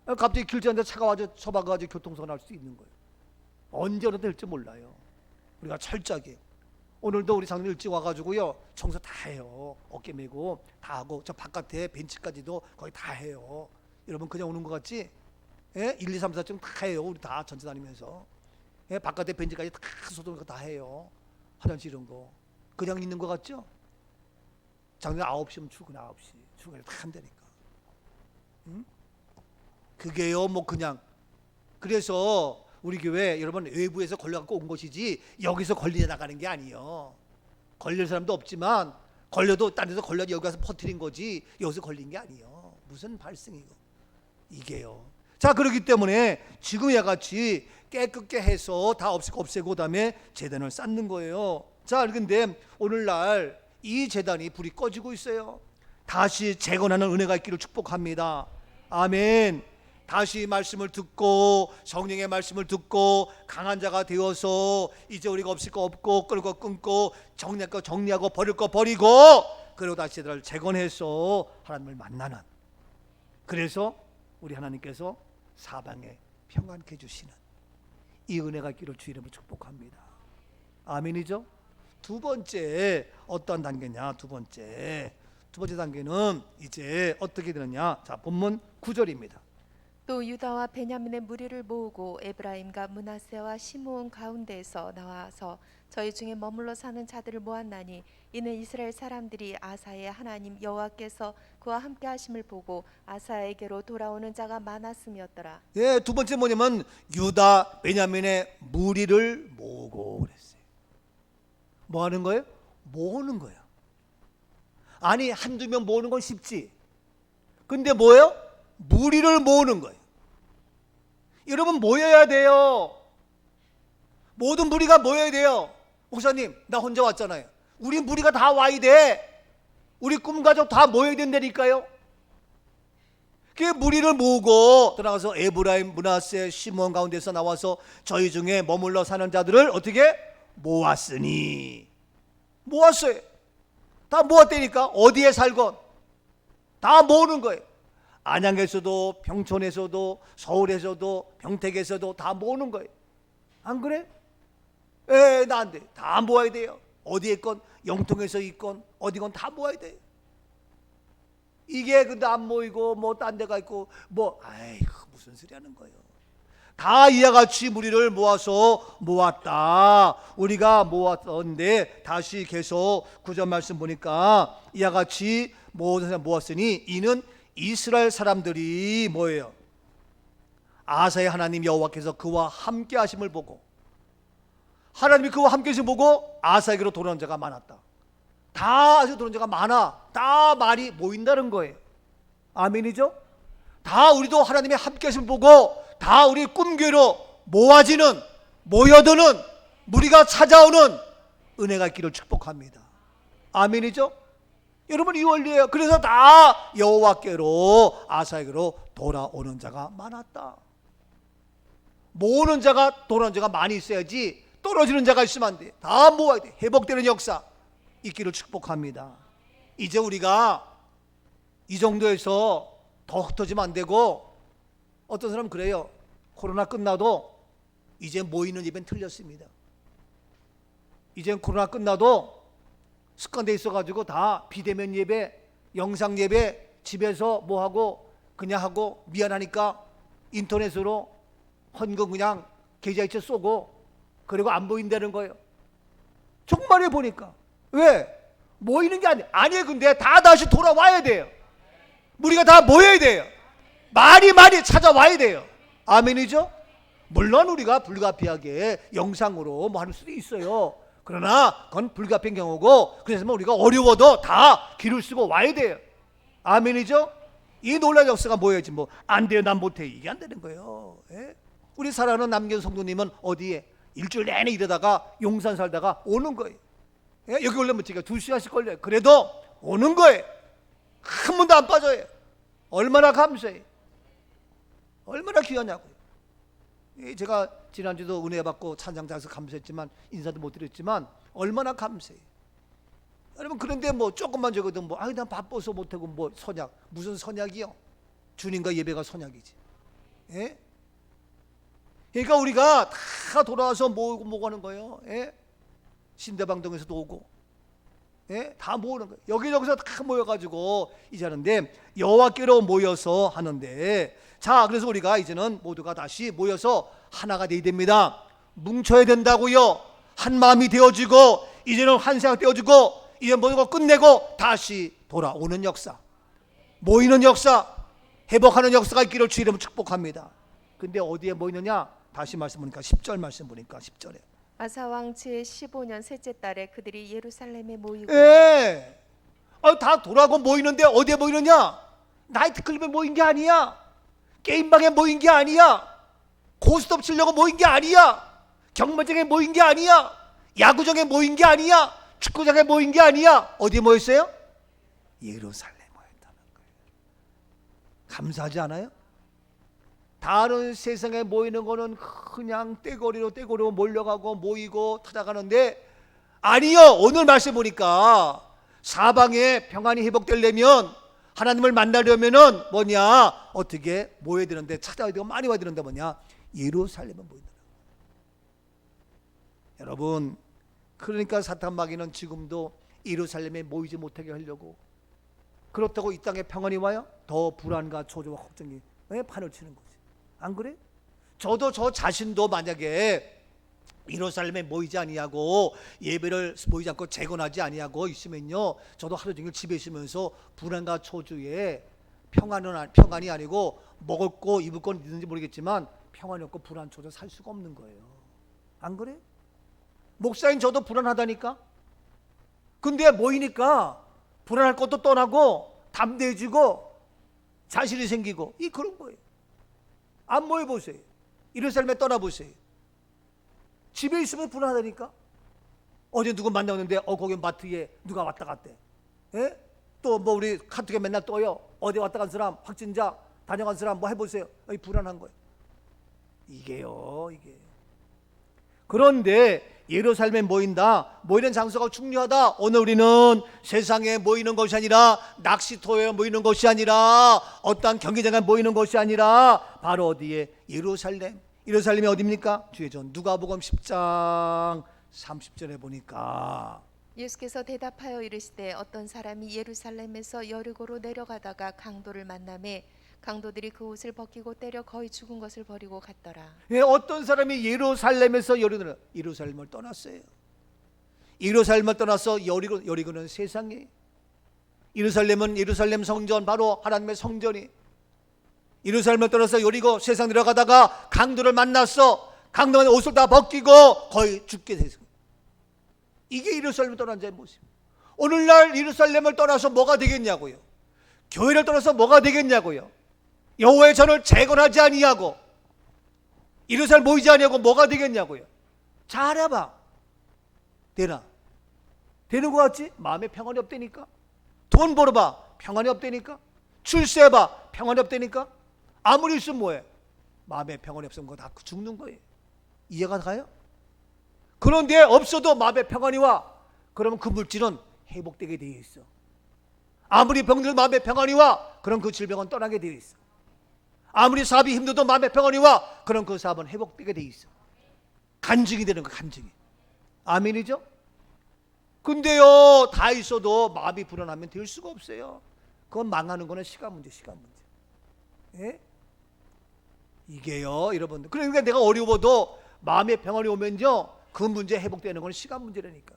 Speaker 1: 갑자기 길지않는데 차가 와서 쳐박아가지고 교통사고 날 수 있는 거예요. 언제 어느 될지 몰라요. 우리가 철저하게. 오늘도 우리 장로님 일찍 와가지고요 청소 다 해요. 어깨 메고 다 하고, 저 바깥에 벤치까지도 거의 다 해요. 여러분 그냥 오는 것 같지? 1, 2, 3, 4쯤 다 해요. 우리 다 전체 다니면서. 바깥에 벤치까지 다 소독 다 해요. 화장실 이런 거 그냥 있는 것 같죠? 장로님 9시면 출근, 9시 출근을 다 한다니까. 그게요 뭐 그냥. 그래서 우리 교회 여러분 외부에서 걸려갖고 온 것이지 여기서 걸려 나가는 게 아니에요. 걸릴 사람도 없지만 걸려도 딴 데서 걸려 여기 가서 퍼뜨린 거지 여기서 걸린 게 아니에요. 무슨 발생이고 이게요. 자, 그렇기 때문에 지금 이와 같이 깨끗게 해서 다 없애고 그다음에 제단을 쌓는 거예요. 자, 근데 오늘날 이 제단이 불이 꺼지고 있어요. 다시 재건하는 은혜가 있기를 축복합니다. 아멘. 다시 말씀을 듣고 성령의 말씀을 듣고 강한 자가 되어서 이제 우리가 없을 거 없고 끌고 끊고 정리할 거 정리하고 버릴 거 버리고, 그리고 다시 제단을 재건해서 하나님을 만나는, 그래서 우리 하나님께서 사방에 평안케 해주시는 이 은혜가 있기를 주 이름으로 축복합니다. 아멘이죠. 두 번째 어떤 단계냐? 두 번째 단계는 이제 어떻게 되느냐? 자, 본문 9절입니다.
Speaker 2: 또 유다와 베냐민의 무리를 모으고 에브라임과 므낫세와 시므온 가운데에서 나와서 저희 중에 머물러 사는 자들을 모았나니 이는 이스라엘 사람들이 아사의 하나님 여호와께서 그와 함께 하심을 보고 아사에게로 돌아오는 자가 많았음이었더라.
Speaker 1: 예, 두 번째 뭐냐면 유다 베냐민의 무리를 모으고 그랬어요. 뭐 하는 거예요? 모으는 거예요. 아니, 한두 명 모으는 건 쉽지. 근데 뭐예요? 무리를 모으는 거예요. 여러분, 모여야 돼요. 모든 무리가 모여야 돼요. 목사님, 나 혼자 왔잖아요. 우리 무리가 다 와야 돼. 우리 꿈가족 다 모여야 된다니까요. 그 무리를 모으고 들어가서 에브라임, 므낫세, 시므온 가운데서 나와서 저희 중에 머물러 사는 자들을 어떻게? 모았으니. 모았어요. 다 모았다니까. 어디에 살건 다 모으는 거예요. 안양에서도 평촌에서도 서울에서도 평택에서도 다 모으는 거예요. 안 그래? 에, 나 안 돼. 다 모아야 돼요. 어디에 있건, 영통에서 있건 어디건 다 모아야 돼요. 이게 근데 안 모이고 뭐 딴 데가 있고 뭐, 아이고, 무슨 소리 하는 거예요. 다 이와 같이 무리를 모았다. 우리가 모았었는데 다시 계속 9절 말씀 보니까 이와 같이 모았으니 이는 이스라엘 사람들이 뭐예요? 아사의 하나님 여호와께서 그와 함께 하심을 보고, 하나님이 그와 함께 하심을 보고 아사에게로 돌아온 자가 많았다. 다 아주 돌아온 자가 많아. 다 많이 모인다는 거예요. 아멘이죠? 다 우리도 하나님의 함께 하심을 보고 다 우리 꿈교회로 모아지는, 모여드는, 무리가 찾아오는 은혜가 있기를 축복합니다. 아멘이죠? 여러분, 이 원리예요. 그래서 다 여호와께로, 아사에게로 돌아오는 자가 많았다. 모으는 자가, 돌아오는 자가 많이 있어야지 떨어지는 자가 있으면 안 돼. 다 모아야 돼. 회복되는 역사 있기를 축복합니다. 이제 우리가 이 정도에서 더 흩어지면 안 되고, 어떤 사람은 그래요. 코로나 끝나도 이제 모이는 예배는 틀렸습니다. 이제 코로나 끝나도 습관돼 있어가지고 다 비대면 예배, 영상 예배, 집에서 뭐 하고 그냥 하고, 미안하니까 인터넷으로 헌금 그냥 계좌이체 쏘고, 그리고 안 보인다는 거예요. 정말에 보니까. 왜? 모이는 게 아니에요. 근데 다 다시 돌아와야 돼요. 우리가 다 모여야 돼요. 많이 찾아와야 돼요. 아멘이죠? 물론 우리가 불가피하게 영상으로 뭐 하는 수도 있어요. 그러나 그건 불가피한 경우고, 그래서 우리가 어려워도 다 길을 쓰고 와야 돼요. 아멘이죠? 이 놀라운 역사가 뭐야지 뭐 안 돼요, 난 못해, 이게 안 되는 거예요. 예? 우리 사랑하는 남경 성도님은 어디에 일주일 내내 일하다가 용산 살다가 오는 거예요. 예? 여기 오려면 제가 2시간씩 걸려요. 그래도 오는 거예요. 한 번도 안 빠져요. 얼마나 감사해요. 얼마나 귀하냐고요. 제가 지난주도 은혜 받고 찬양장에서 감사했지만, 인사도 못 드렸지만 얼마나 감사해요. 여러분, 그런데 뭐 조금만 적어도 뭐, 난 바빠서 못하고 뭐 선약, 무슨 선약이요? 주님과 예배가 선약이지. 예? 그러니까 우리가 다 돌아와서 모으고 하는 거예요. 예? 신대방동에서도 오고, 예? 다 모으는 거예요. 여기저기서 다 모여가지고 이제 하는데, 여호와께로 모여서 하는데, 자, 그래서 우리가 이제는 모두가 다시 모여서 하나가 돼야 됩니다. 뭉쳐야 된다고요. 한 마음이 되어지고, 이제는 한 생각 되어지고, 이제 모든 거 끝내고 다시 돌아오는 역사, 모이는 역사, 회복하는 역사가 있기를 주 이름으로 축복합니다. 근데 어디에 모이느냐? 다시 말씀 보니까 10절 말씀 보니까 10절에
Speaker 2: 아사왕 제15년 셋째 달에 그들이 예루살렘에 모이고,
Speaker 1: 예. 다 돌아오고 모이는데 어디에 모이느냐? 나이트클럽에 모인 게 아니야. 게임방에 모인 게 아니야. 고스톱 치려고 모인 게 아니야. 경마장에 모인 게 아니야. 야구장에 모인 게 아니야. 축구장에 모인 게 아니야. 어디에 모였어요? 예루살렘에 모였다는 거예요. 감사하지 않아요? 다른 세상에 모이는 거는 그냥 떼거리로 몰려가고 모이고 찾아가는데, 아니요. 오늘 말씀 보니까 사방에 평안이 회복되려면, 하나님을 만나려면은 뭐냐? 어떻게 모여야 되는데, 찾아야 되고 많이 와야 되는데 뭐냐? 예루살렘에 모인다. 여러분, 그러니까 사탄 마귀는 지금도 예루살렘에 모이지 못하게 하려고, 그렇다고 이 땅에 평안이 와요? 더 불안과 초조와 걱정이 판을 치는 거지. 안 그래? 저도 저 자신도 만약에 예루살렘에 모이지 아니하고 예배를 모이지 않고 재건하지 아니하고 있으면요, 저도 하루 종일 집에 있으면서 불안과 초조에 평안이 아니고 먹을 거 입을 건 있는지 모르겠지만 평안이 없고 불안 초조 살 수가 없는 거예요. 안 그래? 목사인 저도 불안하다니까. 근데 모이니까 불안할 것도 떠나고 담대해지고 자신이 생기고 그런 거예요. 안 모여보세요. 예루살렘에 떠나보세요. 집에 있으면 불안하다니까. 어제 누구 만나는데 거기 마트에 누가 왔다 갔대. 또 뭐 우리 카톡에 맨날 떠요. 어디 왔다 간 사람, 확진자 다녀간 사람 뭐 해보세요. 불안한 거예요. 이게요. 그런데 예루살렘에 모이는 장소가 중요하다. 오늘 우리는 세상에 모이는 것이 아니라, 낚시터에 모이는 것이 아니라, 어떠한 경기장에 모이는 것이 아니라 바로 어디에? 예루살렘이 어디입니까? 뒤에 전 누가복음 10장 30절에 보니까
Speaker 2: 예수께서 대답하여 이르시되 어떤 사람이 예루살렘에서 여리고로 내려가다가 강도를 만나매 강도들이 그 옷을 벗기고 때려 거의 죽은 것을 버리고 갔더라.
Speaker 1: 어떤 사람이 예루살렘에서 예루살렘을 떠났어요. 예루살렘을 떠나서 여리고는 세상이에요. 예루살렘 성전, 바로 하나님의 성전이. 예루살렘을 떠나서 여리고 세상 들어가다가 강도를 만났어. 강도는 옷을 다 벗기고 거의 죽게 됐어요. 이게 예루살렘을 떠난 자의 모습. 오늘날 예루살렘을 떠나서 뭐가 되겠냐고요? 교회를 떠나서 뭐가 되겠냐고요? 여호와의 전을 재건하지 아니하고 예루살렘 모이지 아니하고 뭐가 되겠냐고요? 잘해봐. 되나? 되는 것 같지? 마음에 평안이 없다니까. 돈 벌어봐. 평안이 없다니까. 출세해봐. 평안이 없다니까. 아무리 있으면 뭐해? 마음에 평안이 없으면 그거 다 죽는 거예요. 이해가 가요? 그런데 없어도 마음에 평안이 와. 그러면 그 물질은 회복되게 되어 있어. 아무리 병들어도 마음에 평안이 와. 그럼 그 질병은 떠나게 되어 있어. 아무리 사업이 힘들어도 마음에 평안이 와. 그럼 그 사업은 회복되게 되어 있어. 간증이 되는 거, 간증이. 아멘이죠? 근데요, 다 있어도 마음이 불안하면 될 수가 없어요. 그건 망하는 거는 시간 문제. 예? 이게요, 여러분들. 그러니까 내가 어려워도 마음의 평안이 오면요, 그 문제 회복되는 건 시간 문제라니까.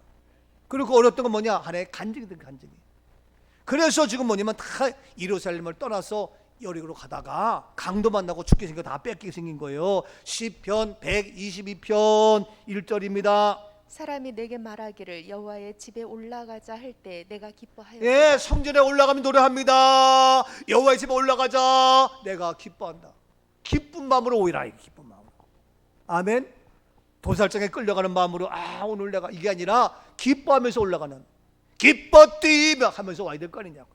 Speaker 1: 그리고 그 어렸던 건 뭐냐? 하나의 간증이든 간증이. 그래서 지금 뭐냐면 다 예루살렘을 떠나서 여리고로 가다가 강도 만나고 죽게 생겨 다 뺏기게 생긴 거예요. 시편 122편 1절입니다.
Speaker 2: 사람이 내게 말하기를 여호와의 집에 올라가자 할 때 내가 기뻐하였다.
Speaker 1: 예, 성전에 올라가면 노래합니다. 여호와의 집에 올라가자. 내가 기뻐한다. 기쁜 마음으로 오이라. 기쁜 마음으로. 아멘. 도살장에 끌려가는 마음으로 오늘 내가, 이게 아니라 기뻐하면서 올라가는, 기뻐 뛰며 하면서 와야 될 거 아니냐고.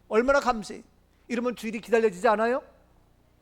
Speaker 1: 얼마나 감사해. 이러면 주일이 기다려지지 않아요?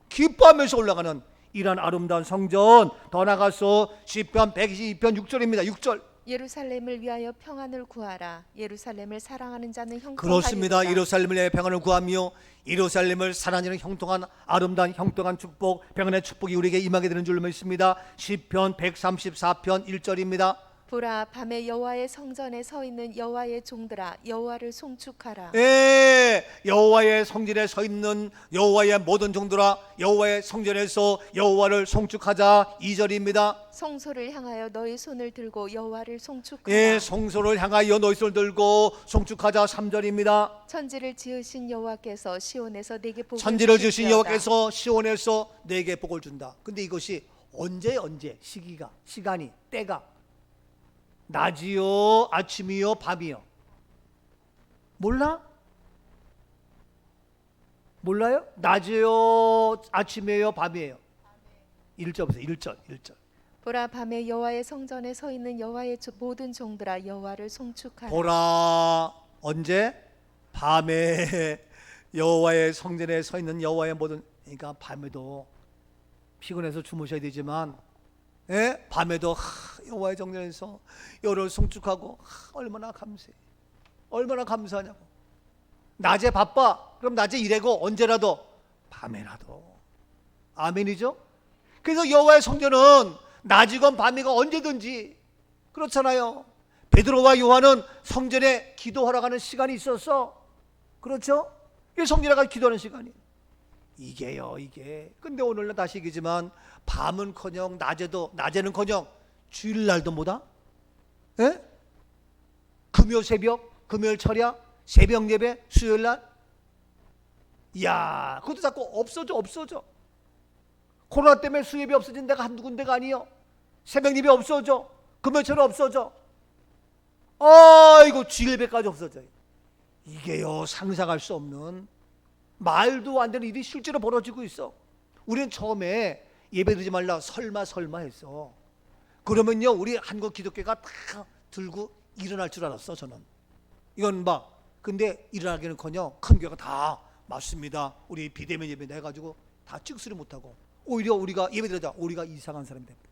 Speaker 1: 기뻐하면서 올라가는 이런 아름다운 성전. 더 나가서 시편 122편 6절입니다. 6절.
Speaker 2: 예루살렘을 위하여 평안을 구하라. 예루살렘을 사랑하는 자는 형통하리로다.
Speaker 1: 그렇습니다. 예루살렘을 위하여 평안을 구하며 예루살렘을 사랑하는 형통한 아름다운 형통한 축복, 평안의 축복이 우리에게 임하게 되는 줄로 믿습니다. 시편 134편 1절입니다.
Speaker 2: 보라, 밤에 여호와의 성전에 서 있는 여호와의 종들아, 여호와를 송축하라.
Speaker 1: 예, 여호와의 성전에 서 있는 여호와의 모든 종들아, 여호와의 성전에서 여호와를 송축하자. 2절입니다.
Speaker 2: 성소를 향하여 너희 손을 들고 여호와를 송축하라.
Speaker 1: 예, 성소를 향하여 너희 손을 들고 송축하자. 3절입니다.
Speaker 2: 천지를 지으신 여호와께서 시온에서 내게 복을
Speaker 1: 천지를 지으신
Speaker 2: 주실지어다.
Speaker 1: 여호와께서 시온에서 내게 복을 준다. 근데 이것이 언제 시간이, 때가 낮이요, 아침이요, 밤이요? 몰라요? 낮이요, 아침이에요, 밤이에요? 1절 보세요. 1절.
Speaker 2: 보라 밤에 여호와의 성전에 서 있는 여호와의 모든 종들아 여호와를 송축하라.
Speaker 1: 보라, 언제? 밤에 여호와의 성전에 서 있는 여호와의 모든, 그러니까 밤에도 피곤해서 주무셔야 되지만, 예? 밤에도 여호와의 성전에서 여호와를 송축하고, 얼마나 감사해, 얼마나 감사하냐고. 낮에 바빠, 그럼 낮에 일하고, 언제라도 밤에라도. 아멘이죠? 그래서 여호와의 성전은 낮이건 밤이건 언제든지 그렇잖아요. 베드로와 요한은 성전에 기도하러 가는 시간이 있었어. 그렇죠? 이게 성전에 가서 기도하는 시간이. 이게요, 이게. 근데 오늘날 다시 얘기지만 밤은커녕 낮에는커녕 주일날도 뭐다? 예? 금요 새벽, 금요일 철야, 새벽 예배, 수요일날. 이야, 그것도 자꾸 없어져. 코로나 때문에 수예배 없어진 데가 한두 군데가 아니요. 새벽 예배 없어져. 금요일 철야 없어져. 아이고, 주일배까지 없어져요. 이게요, 상상할 수 없는, 말도 안 되는 일이 실제로 벌어지고 있어. 우리는 처음에 예배 드리지 말라 설마 했어. 그러면요, 우리 한국 기독교가 다 들고 일어날 줄 알았어. 저는 이건 근데 일어나기는커녕 큰 교회가 다 맞습니다, 우리 비대면 예배다 해가지고 다 찍소리 못하고, 오히려 우리가 예배 드리자 우리가 이상한 사람이 됩니다.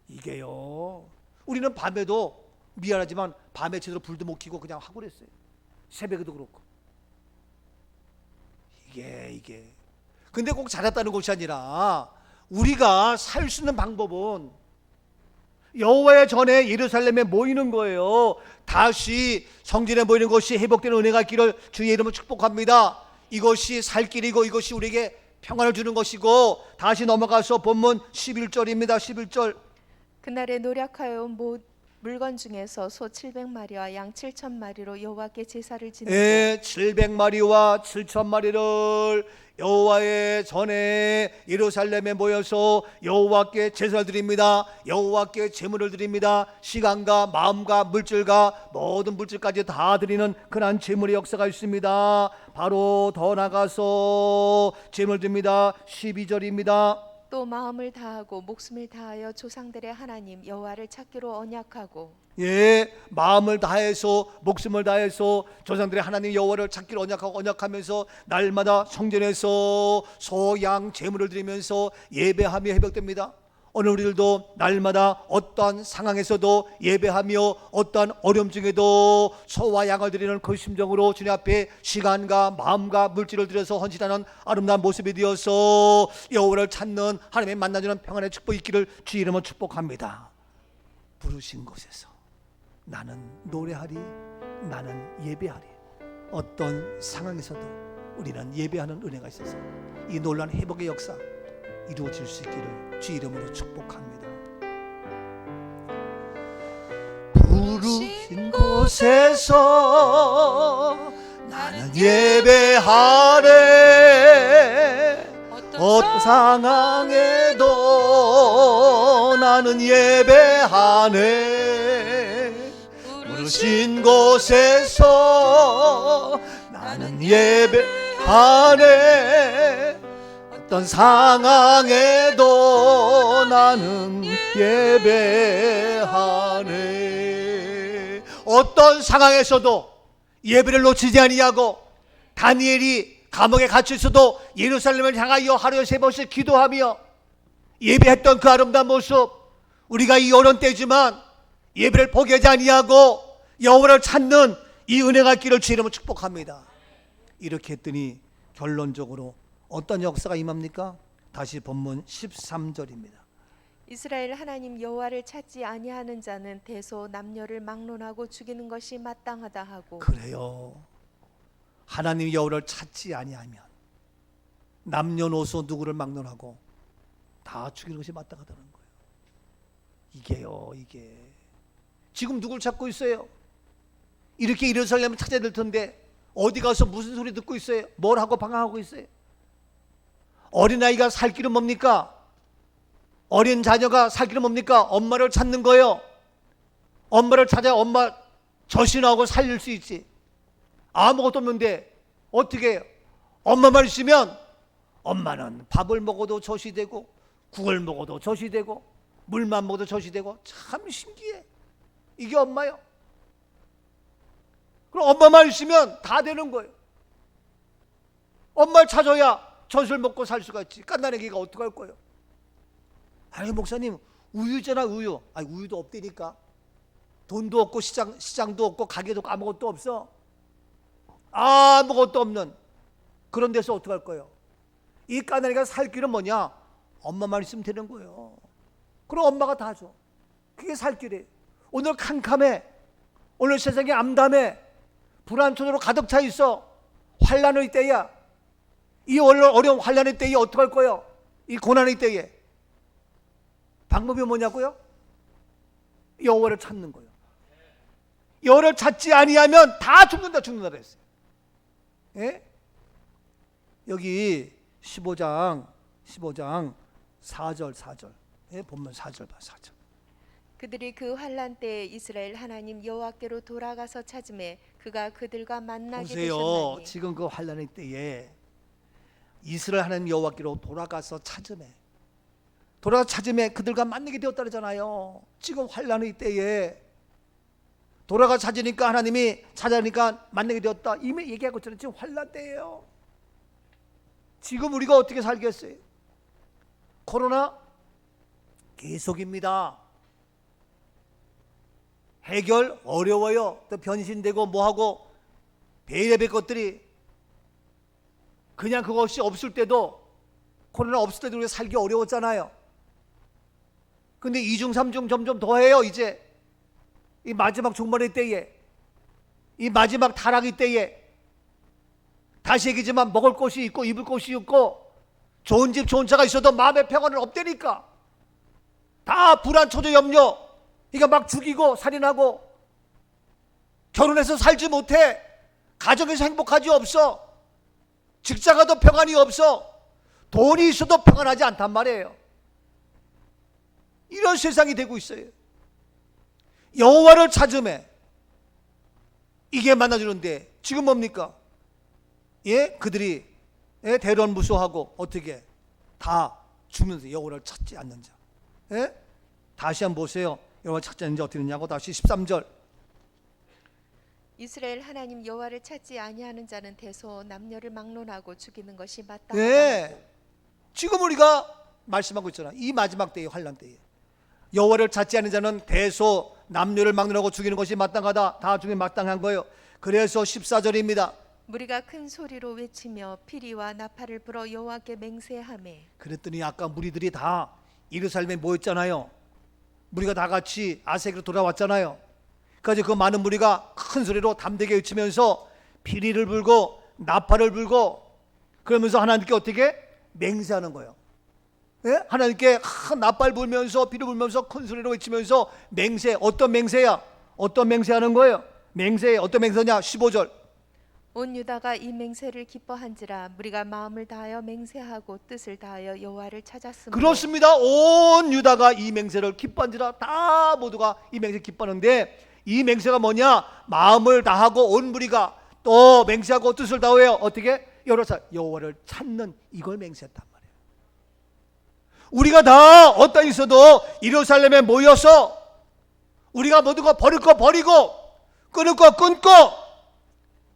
Speaker 1: 이게요, 우리는 밤에도 미안하지만 밤에 제대로 불도 못 켜고 그냥 하고 그랬어요. 새벽에도 그렇고. 이게 근데 꼭 잘했다는 것이 아니라 우리가 살 수 있는 방법은 여호와의 전에 예루살렘에 모이는 거예요. 다시 성전에 모이는 것이 회복되는 은혜가 있기를 주의 이름으로 축복합니다. 이것이 살 길이고 이것이 우리에게 평안을 주는 것이고. 다시 넘어가서 본문 11절입니다. 11절.
Speaker 2: 그날에 노력하여 온 물건 중에서 소 700마리와 양 7,000마리로 여호와께 제사를 지내고
Speaker 1: 700마리와 7,000마리를 여호와의 전에 예루살렘에 모여서 여호와께 제사를 드립니다. 여호와께 제물을 드립니다. 시간과 마음과 물질과 모든 물질까지 다 드리는 그러한 제물의 역사가 있습니다. 바로 더 나가서 제물 드립니다. 12절입니다.
Speaker 2: 또 마음을 다하고 목숨을 다하여 조상들의 하나님 여호와를 찾기로 언약하고
Speaker 1: 마음을 다해서 목숨을 다해서 조상들의 하나님 여호와를 찾기로 언약하면서 날마다 성전에서 소, 양, 제물을 드리면서 예배하며 회복됩니다. 오늘 우리들도 날마다 어떠한 상황에서도 예배하며 어떠한 어려움 중에도 소와 양을 드리는 그 심정으로 주님 앞에 시간과 마음과 물질을 들여서 헌신하는 아름다운 모습이 되어서 여호와를 찾는 하나님의 만나주는 평안의 축복이 있기를 주의 이름으로 축복합니다. 부르신 곳에서 나는 노래하리, 나는 예배하리. 어떤 상황에서도 우리는 예배하는 은혜가 있어서 이 놀라운 회복의 역사 이루어질 수 있기를 주 이름으로 축복합니다. 부르신 곳에서 나는 예배하네. 어떤 상황에도 나는 예배하네. 부르신 곳에서 나는 예배하네. 어떤 상황에도 나는 예배하네. 어떤 상황에서도 예배를 놓치지 아니하고 다니엘이 감옥에 갇혀 있어도 예루살렘을 향하여 하루에 3번씩 기도하며 예배했던 그 아름다운 모습, 우리가 이 어려운 때지만 예배를 포기하지 아니하고 여호와를 찾는 이 은혜가 있기를 주 이름으로 축복합니다. 이렇게 했더니 결론적으로 어떤 역사가 임합니까? 다시 본문 13절입니다.
Speaker 2: 이스라엘 하나님 여호와를 찾지 아니하는 자는 대소 남녀를 막론하고 죽이는 것이 마땅하다 하고.
Speaker 1: 그래요. 하나님 여호와를 찾지 아니하면 남녀노소 누구를 막론하고 다 죽이는 것이 마땅하다는 거예요. 이게요, 이게 지금 누굴 찾고 있어요? 이렇게 예루살렘을 찾아야 될 텐데 어디 가서 무슨 소리 듣고 있어요? 뭘 하고 방황하고 있어요? 어린아이가 살 길은 뭡니까? 어린 자녀가 살 길은 뭡니까? 엄마를 찾는 거예요. 엄마를 찾아야 엄마 저신하고 살릴 수 있지. 아무것도 없는데 어떻게 해요? 엄마만 있으면 엄마는 밥을 먹어도 젖이 되고 국을 먹어도 젖이 되고 물만 먹어도 젖이 되고 참 신기해. 이게 엄마요. 그럼 엄마만 있으면 다 되는 거예요. 엄마를 찾아야 젖을 먹고 살 수가 있지. 깐난애기가 어떡할 거예요? 아니 목사님 우유 있잖아 우유. 아니 우유도 없다니까. 돈도 없고 시장도 없고 가게도 없고 아무것도 없어. 아무것도 없는 그런 데서 어떡할 거예요? 이 까나리가 살 길은 뭐냐? 엄마만 있으면 되는 거예요. 그럼 엄마가 다 줘. 그게 살 길이에요. 오늘 캄캄해. 오늘 세상이 암담해. 불안천으로 가득 차 있어. 환난의 때야. 이 어려운 환난의 때에 어떡할 거예요? 이 고난의 때에 방법이 뭐냐고요? 여호와를 찾는 거예요. 여호와를 찾지 아니하면 다 죽는다 그랬어요. 예? 여기 15장 4절 예? 보면 4절 봐 4절.
Speaker 2: 그들이 그 환란 때에 이스라엘 하나님 여호와께로 돌아가서 찾음에 그가 그들과 만나게
Speaker 1: 보세요.
Speaker 2: 되셨나니
Speaker 1: 지금 그 환난의 때에 이스라엘 하나님 여호와께로 돌아가서 찾음에 그들과 만나게 되었다 그러잖아요. 지금 환난의 때에 돌아가 찾으니까 하나님이 찾아니까 만나게 되었다. 이미 얘기하고 있잖아요. 지금 환난 때예요. 지금 우리가 어떻게 살겠어요? 코로나 계속입니다. 해결 어려워요. 또 변신되고 뭐하고 별의별 것들이 그냥 그것이 없을 때도 코로나 없을 때도 우리가 살기 어려웠잖아요. 근데 2중 3중 점점 더해요. 이제 이 마지막 종말의 때에 이 마지막 타락의 때에 다시 얘기지만 먹을 것이 있고 입을 것이 있고 좋은 집 좋은 차가 있어도 마음의 평안은 없다니까. 다 불안 초조 염려 이거 막 죽이고 살인하고 결혼해서 살지 못해. 가정에서 행복하지 없어. 직장 가도 평안이 없어. 돈이 있어도 평안하지 않단 말이에요. 이런 세상이 되고 있어요. 여호와를 찾음에 이게 만나주는데 지금 뭡니까? 예, 그들이 대론무소하고 어떻게 다 죽는데 여호와를 찾지 않는 자. 예? 다시 한번 보세요. 여호와 찾지 않는 자 어떻게 되냐고. 다시 13절.
Speaker 2: 이스라엘 하나님 여호와를 찾지 아니하는 자는 대소 남녀를 막론하고 죽이는 것이 마땅하다.
Speaker 1: 예. 지금 우리가 말씀하고 있잖아. 이 마지막 때에 환난 때에 여호와를 찾지 않는 자는 대소 남녀를 막론하고 죽이는 것이 마땅하다. 다 죽이면 마땅한 거예요. 그래서 14절입니다.
Speaker 2: 무리가 큰 소리로 외치며 피리와 나팔을 불어 여호와께 맹세하매.
Speaker 1: 그랬더니 아까 무리들이 다 예루살렘에 모였잖아요. 무리가 다 같이 아색으로 돌아왔잖아요. 그래서 그 많은 무리가 큰 소리로 담대게 외치면서 피리를 불고 나팔을 불고 그러면서 하나님께 어떻게 맹세하는 거예요. 예? 하나님께 큰 나팔 불면서 피를 불면서 큰 소리로 외치면서 맹세. 어떤 맹세야? 어떤 맹세하는 거예요? 맹세 어떤 맹세냐? 15절.
Speaker 2: 온 유다가 이 맹세를 기뻐한지라 무리가 마음을 다하여 맹세하고 뜻을 다하여 여호와를 찾았으므로.
Speaker 1: 그렇습니다. 온 유다가 이 맹세를 기뻐한지라. 다 모두가 이 맹세 기뻐하는데 이 맹세가 뭐냐? 마음을 다하고 온 무리가 또 맹세하고 뜻을 다하여 어떻게? 여호와를 찾는 이걸 맹세했단 말이에요. 우리가 다 어디에 있어도 예루살렘에 모여서 우리가 모든 거 버릴 거 버리고 끊을 거 끊고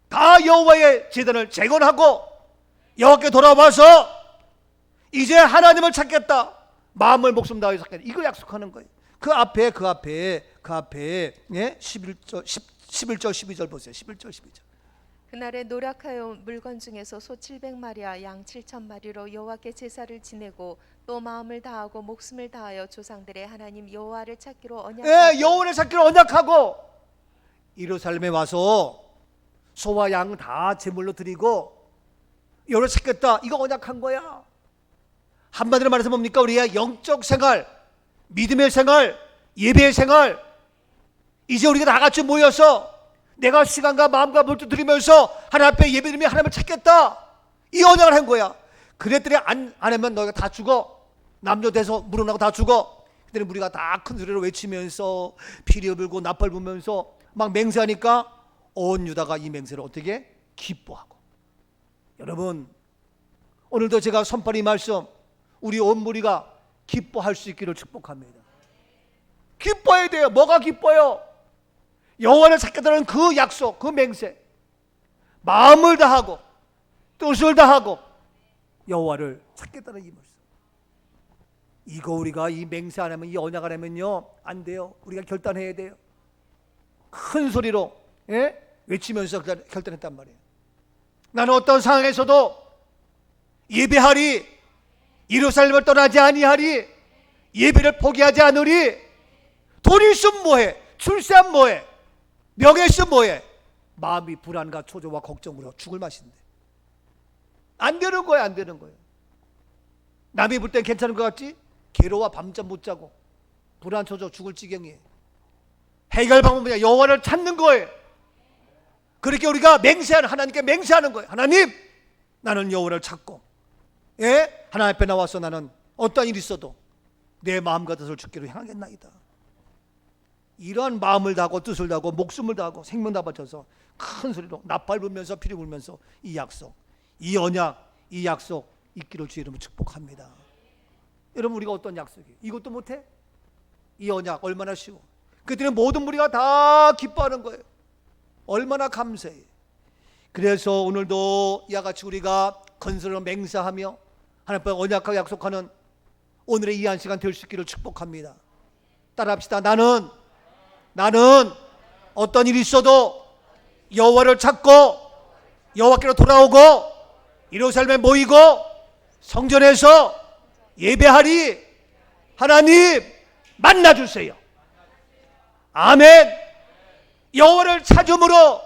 Speaker 1: 다 여호와의 제단을 재건하고 여호와께 돌아와서 이제 하나님을 찾겠다. 마음을 목숨 다하여 찾겠다. 이걸 약속하는 거예요. 그 앞에 예? 11절 12절 보세요. 11절 12절.
Speaker 2: 그날에 노력하여 물건 중에서 소 700마리와 양 7,000마리로 여호와께 제사를 지내고 또 마음을 다하고 목숨을 다하여 조상들의 하나님 여호와를 찾기로 언약하고.
Speaker 1: 예, 여호와를 찾기로 언약하고 예루살렘에 와서 소와 양 다 제물로 드리고 여호와를 찾겠다. 이거 언약한 거야. 한마디로 말해서 뭡니까? 우리의 영적 생활, 믿음의 생활, 예배의 생활. 이제 우리가 다 같이 모여서 내가 시간과 마음과 물도 드리면서 하나님 앞에 예배드리며 하나님을 찾겠다. 이 언약을 한 거야. 그랬더니 안 하면 너희가 다 죽어. 남녀 돼서 물어나고 다 죽어. 그랬더니 우리가 다 큰 소리로 외치면서 피리 불고 나팔 불면서 막 맹세하니까 온 유다가 이 맹세를 어떻게? 기뻐하고. 여러분 오늘도 제가 선포한 이 말씀 우리 온 무리가 기뻐할 수 있기를 축복합니다. 기뻐해야 돼요. 뭐가 기뻐요? 여호와를 찾겠다는 그 약속, 그 맹세. 마음을 다하고 뜻을 다하고 여호와를 찾겠다는 이 말씀. 이거 우리가 이 맹세 안 하면, 이 언약 안 하면요 안 돼요. 우리가 결단해야 돼요. 큰 소리로 외치면서 결단했단 말이에요. 나는 어떤 상황에서도 예배하리, 예루살렘을 떠나지 아니하리, 예배를 포기하지 않으리. 돈이 있으면 뭐해? 출세하면 뭐해? 명예 있으면 뭐해? 마음이 불안과 초조와 걱정으로 죽을 맛인데 안 되는 거예요. 안 되는 거예요. 남이 볼 땐 괜찮은 것 같지? 괴로워 밤잠 못 자고 불안 초조 죽을 지경이에요. 해결 방법은 뭐냐? 여호와를 찾는 거예요. 그렇게 우리가 맹세하는, 하나님께 맹세하는 거예요. 하나님, 나는 여호와를 찾고 하나님 앞에 나와서 나는 어떤 일이 있어도 내 마음과 뜻을 주께로 향하겠나이다. 이러한 마음을 다하고 뜻을 다하고 목숨을 다하고 생명 다 바쳐서 큰 소리로 나팔 불면서 피리 불면서 이 약속, 이 언약, 이 약속 있기를 주의 이름으로 축복합니다. 여러분, 우리가 어떤 약속이에요? 이것도 못해? 이 언약 얼마나 쉬워. 그때는 모든 무리가 다 기뻐하는 거예요. 얼마나 감사해. 그래서 오늘도 이와 같이 우리가 건설을 맹세하며 하나님 앞에 언약하게 약속하는 오늘의 이 한 시간 될 수 있기를 축복합니다. 따라합시다. 나는 어떤 일이 있어도 여호와를 찾고 여호와께로 돌아오고 예루살렘에 모이고 성전에서 예배하리. 하나님 만나주세요. 아멘. 여호와를 찾음으로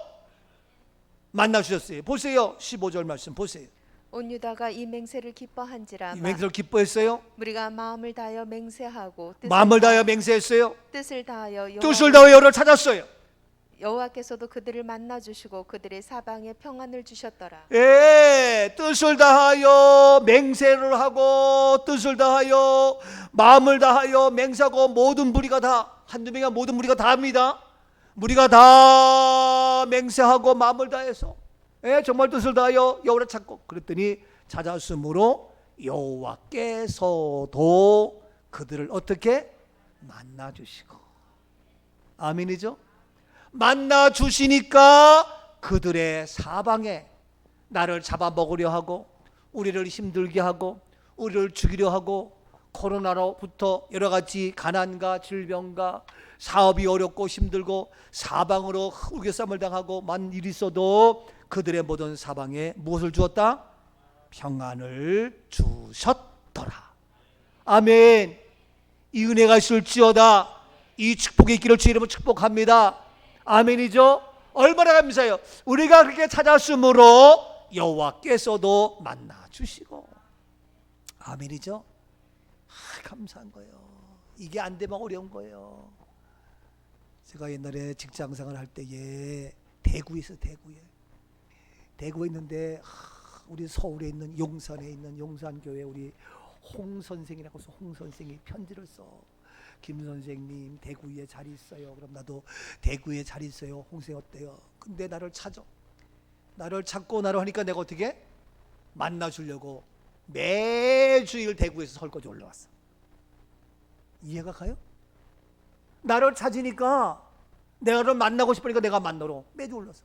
Speaker 1: 만나주셨어요. 보세요. 15절 말씀 보세요.
Speaker 2: 온 유다가 이 맹세를 기뻐한지라.
Speaker 1: 이 맹세를 기뻐했어요.
Speaker 2: 우리가 마음을 다하여 맹세하고
Speaker 1: 마음을 다하여 맹세했어요.
Speaker 2: 뜻을 다하여
Speaker 1: 여호와를 찾았어요.
Speaker 2: 여호와께서도 그들을 만나 주시고 그들의 사방에 평안을 주셨더라.
Speaker 1: 뜻을 다하여 맹세를 하고 뜻을 다하여 마음을 다하여 맹세하고 모든 무리가 다, 한두 명이 모든 무리가 다 합니다. 무리가 다 맹세하고 마음을 다해서 정말 뜻을 다하여 여호와를 찾고 그랬더니 찾았으므로 여호와께서도 그들을 어떻게 만나 주시고. 아멘이죠? 만나 주시니까 그들의 사방에 나를 잡아먹으려 하고 우리를 힘들게 하고 우리를 죽이려 하고 코로나로부터 여러 가지 가난과 질병과 사업이 어렵고 힘들고 사방으로 우겨쌈을 당하고 만 일이 있어도 그들의 모든 사방에 무엇을 주었다? 평안을 주셨더라. 아멘. 이 은혜가 있을지어다. 이 축복이 있기를 주의 이름으로 축복합니다. 아멘이죠? 얼마나 감사해요. 우리가 그렇게 찾았으므로 여호와께서도 만나 주시고. 아멘이죠? 감사한 거예요. 이게 안 되면 어려운 거예요. 제가 옛날에 직장생활 할 때에 대구에 있어요. 대구에 있는데 우리 서울에 있는 용산에 있는 용산교회 우리 홍 선생이라고 해서 홍 선생이 편지를 써. 김 선생님 대구에 잘 있어요. 그럼 나도 대구에 잘 있어요. 홍 선생 어때요? 근데 나를 찾아. 나를 찾고 나를 하니까 내가 어떻게 만나 주려고 매주일 대구에서 설거지 올라왔어. 이해가 가요? 나를 찾으니까 내가를 만나고 싶으니까 내가 만나러 매주 올라서.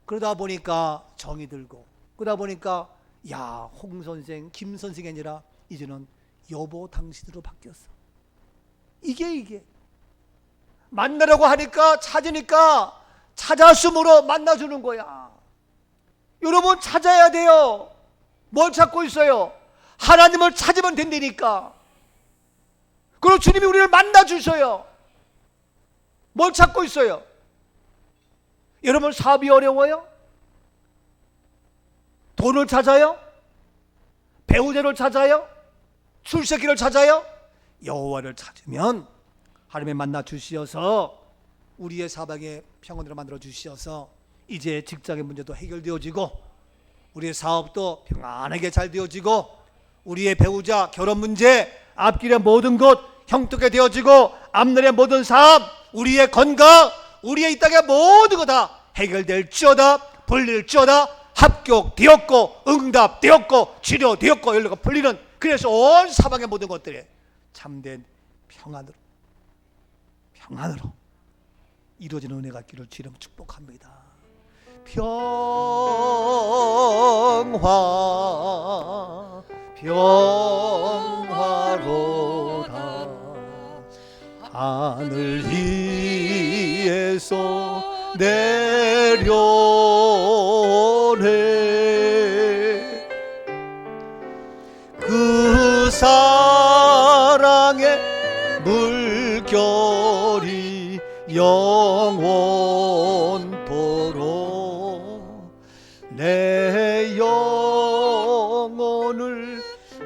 Speaker 1: 그러다 보니까 정이 들고 그러다 보니까 야, 홍 선생, 김 선생이 아니라 이제는 여보 당신으로 바뀌었어. 이게 만나려고 하니까 찾으니까 찾았으므로 만나주는 거야. 여러분 찾아야 돼요. 뭘 찾고 있어요? 하나님을 찾으면 된다니까. 그리고 주님이 우리를 만나주셔요. 뭘 찾고 있어요? 여러분 사업이 어려워요? 돈을 찾아요? 배우자를 찾아요? 출세기를 찾아요? 여호와를 찾으면 하나님의 만나 주시어서 우리의 사방에 평안으로 만들어 주시어서 이제 직장의 문제도 해결되어지고 우리의 사업도 평안하게 잘 되어지고 우리의 배우자 결혼 문제 앞길의 모든 것 형통하게 되어지고 앞날의 모든 삶 우리의 건강 우리의 이 땅의 모든 것 다 해결될지어다 풀릴지어다 합격되었고 응답되었고 치료되었고 연료가 풀리는 그래서 온 사방의 모든 것들이 참된 평안으로 이루어지는 은혜가 있기를 주님 축복합니다. 평화로다 하늘 위에서 내려오네. 그 사랑의 물결이 영원토록 내 영혼을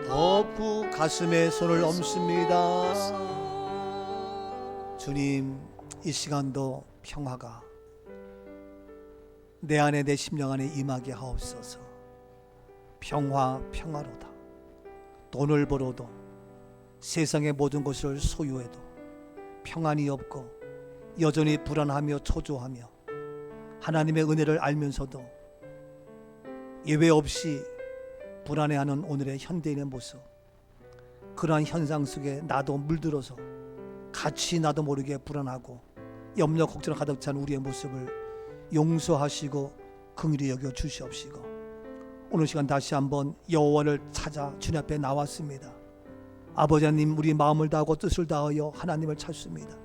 Speaker 1: 덮고 가슴에 손을 얹습니다. 주님, 이 시간도 평화가 내 안에 내 심령 안에 임하게 하옵소서. 평화로다. 돈을 벌어도 세상의 모든 것을 소유해도 평안이 없고 여전히 불안하며 초조하며 하나님의 은혜를 알면서도 예외 없이 불안해하는 오늘의 현대인의 모습, 그러한 현상 속에 나도 물들어서 같이 나도 모르게 불안하고 염려 걱정 가득 찬 우리의 모습을 용서하시고 긍휼히 여겨 주시옵시고, 오늘 시간 다시 한번 여호와를 찾아 주님 앞에 나왔습니다. 아버지 하나님, 우리 마음을 다하고 뜻을 다하여 하나님을 찾습니다.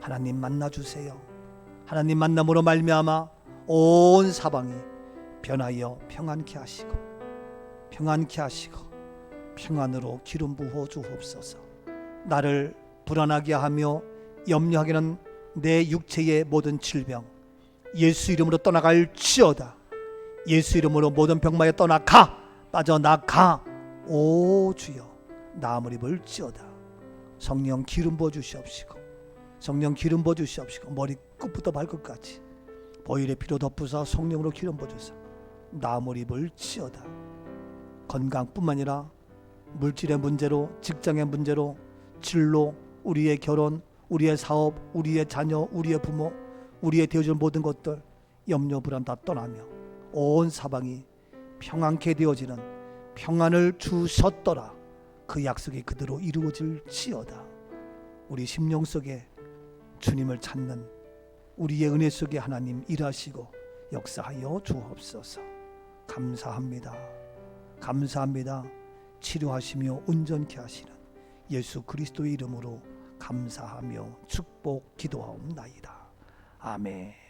Speaker 1: 하나님 만나주세요. 하나님 만남으로 말미암아 온 사방이 변하여 평안케 하시고 평안으로 기름 부어 주옵소서. 나를 불안하게 하며 염려하게 하는 내 육체의 모든 질병 예수 이름으로 떠나갈지어다. 예수 이름으로 모든 병마에 떠나가, 빠져나가. 오 주여, 나음을 입을지어다. 성령 기름 부어 주시옵시고, 머리 끝부터 발끝까지 보혈의 피로 덮으사 성령으로 기름 부어 주사 나음을 입을지어다. 건강뿐만 아니라 물질의 문제로, 직장의 문제로, 진로, 우리의 결혼, 우리의 사업, 우리의 자녀, 우리의 부모, 우리의 되어질 모든 것들 염려 불안 다 떠나며 온 사방이 평안케 되어지는 평안을 주셨더라. 그 약속이 그대로 이루어질지어다. 우리 심령 속에 주님을 찾는 우리의 은혜 속에 하나님 일하시고 역사하여 주옵소서. 감사합니다. 치료하시며 온전케 하시는 예수 그리스도의 이름으로 감사하며 축복 기도하옵나이다. 아멘.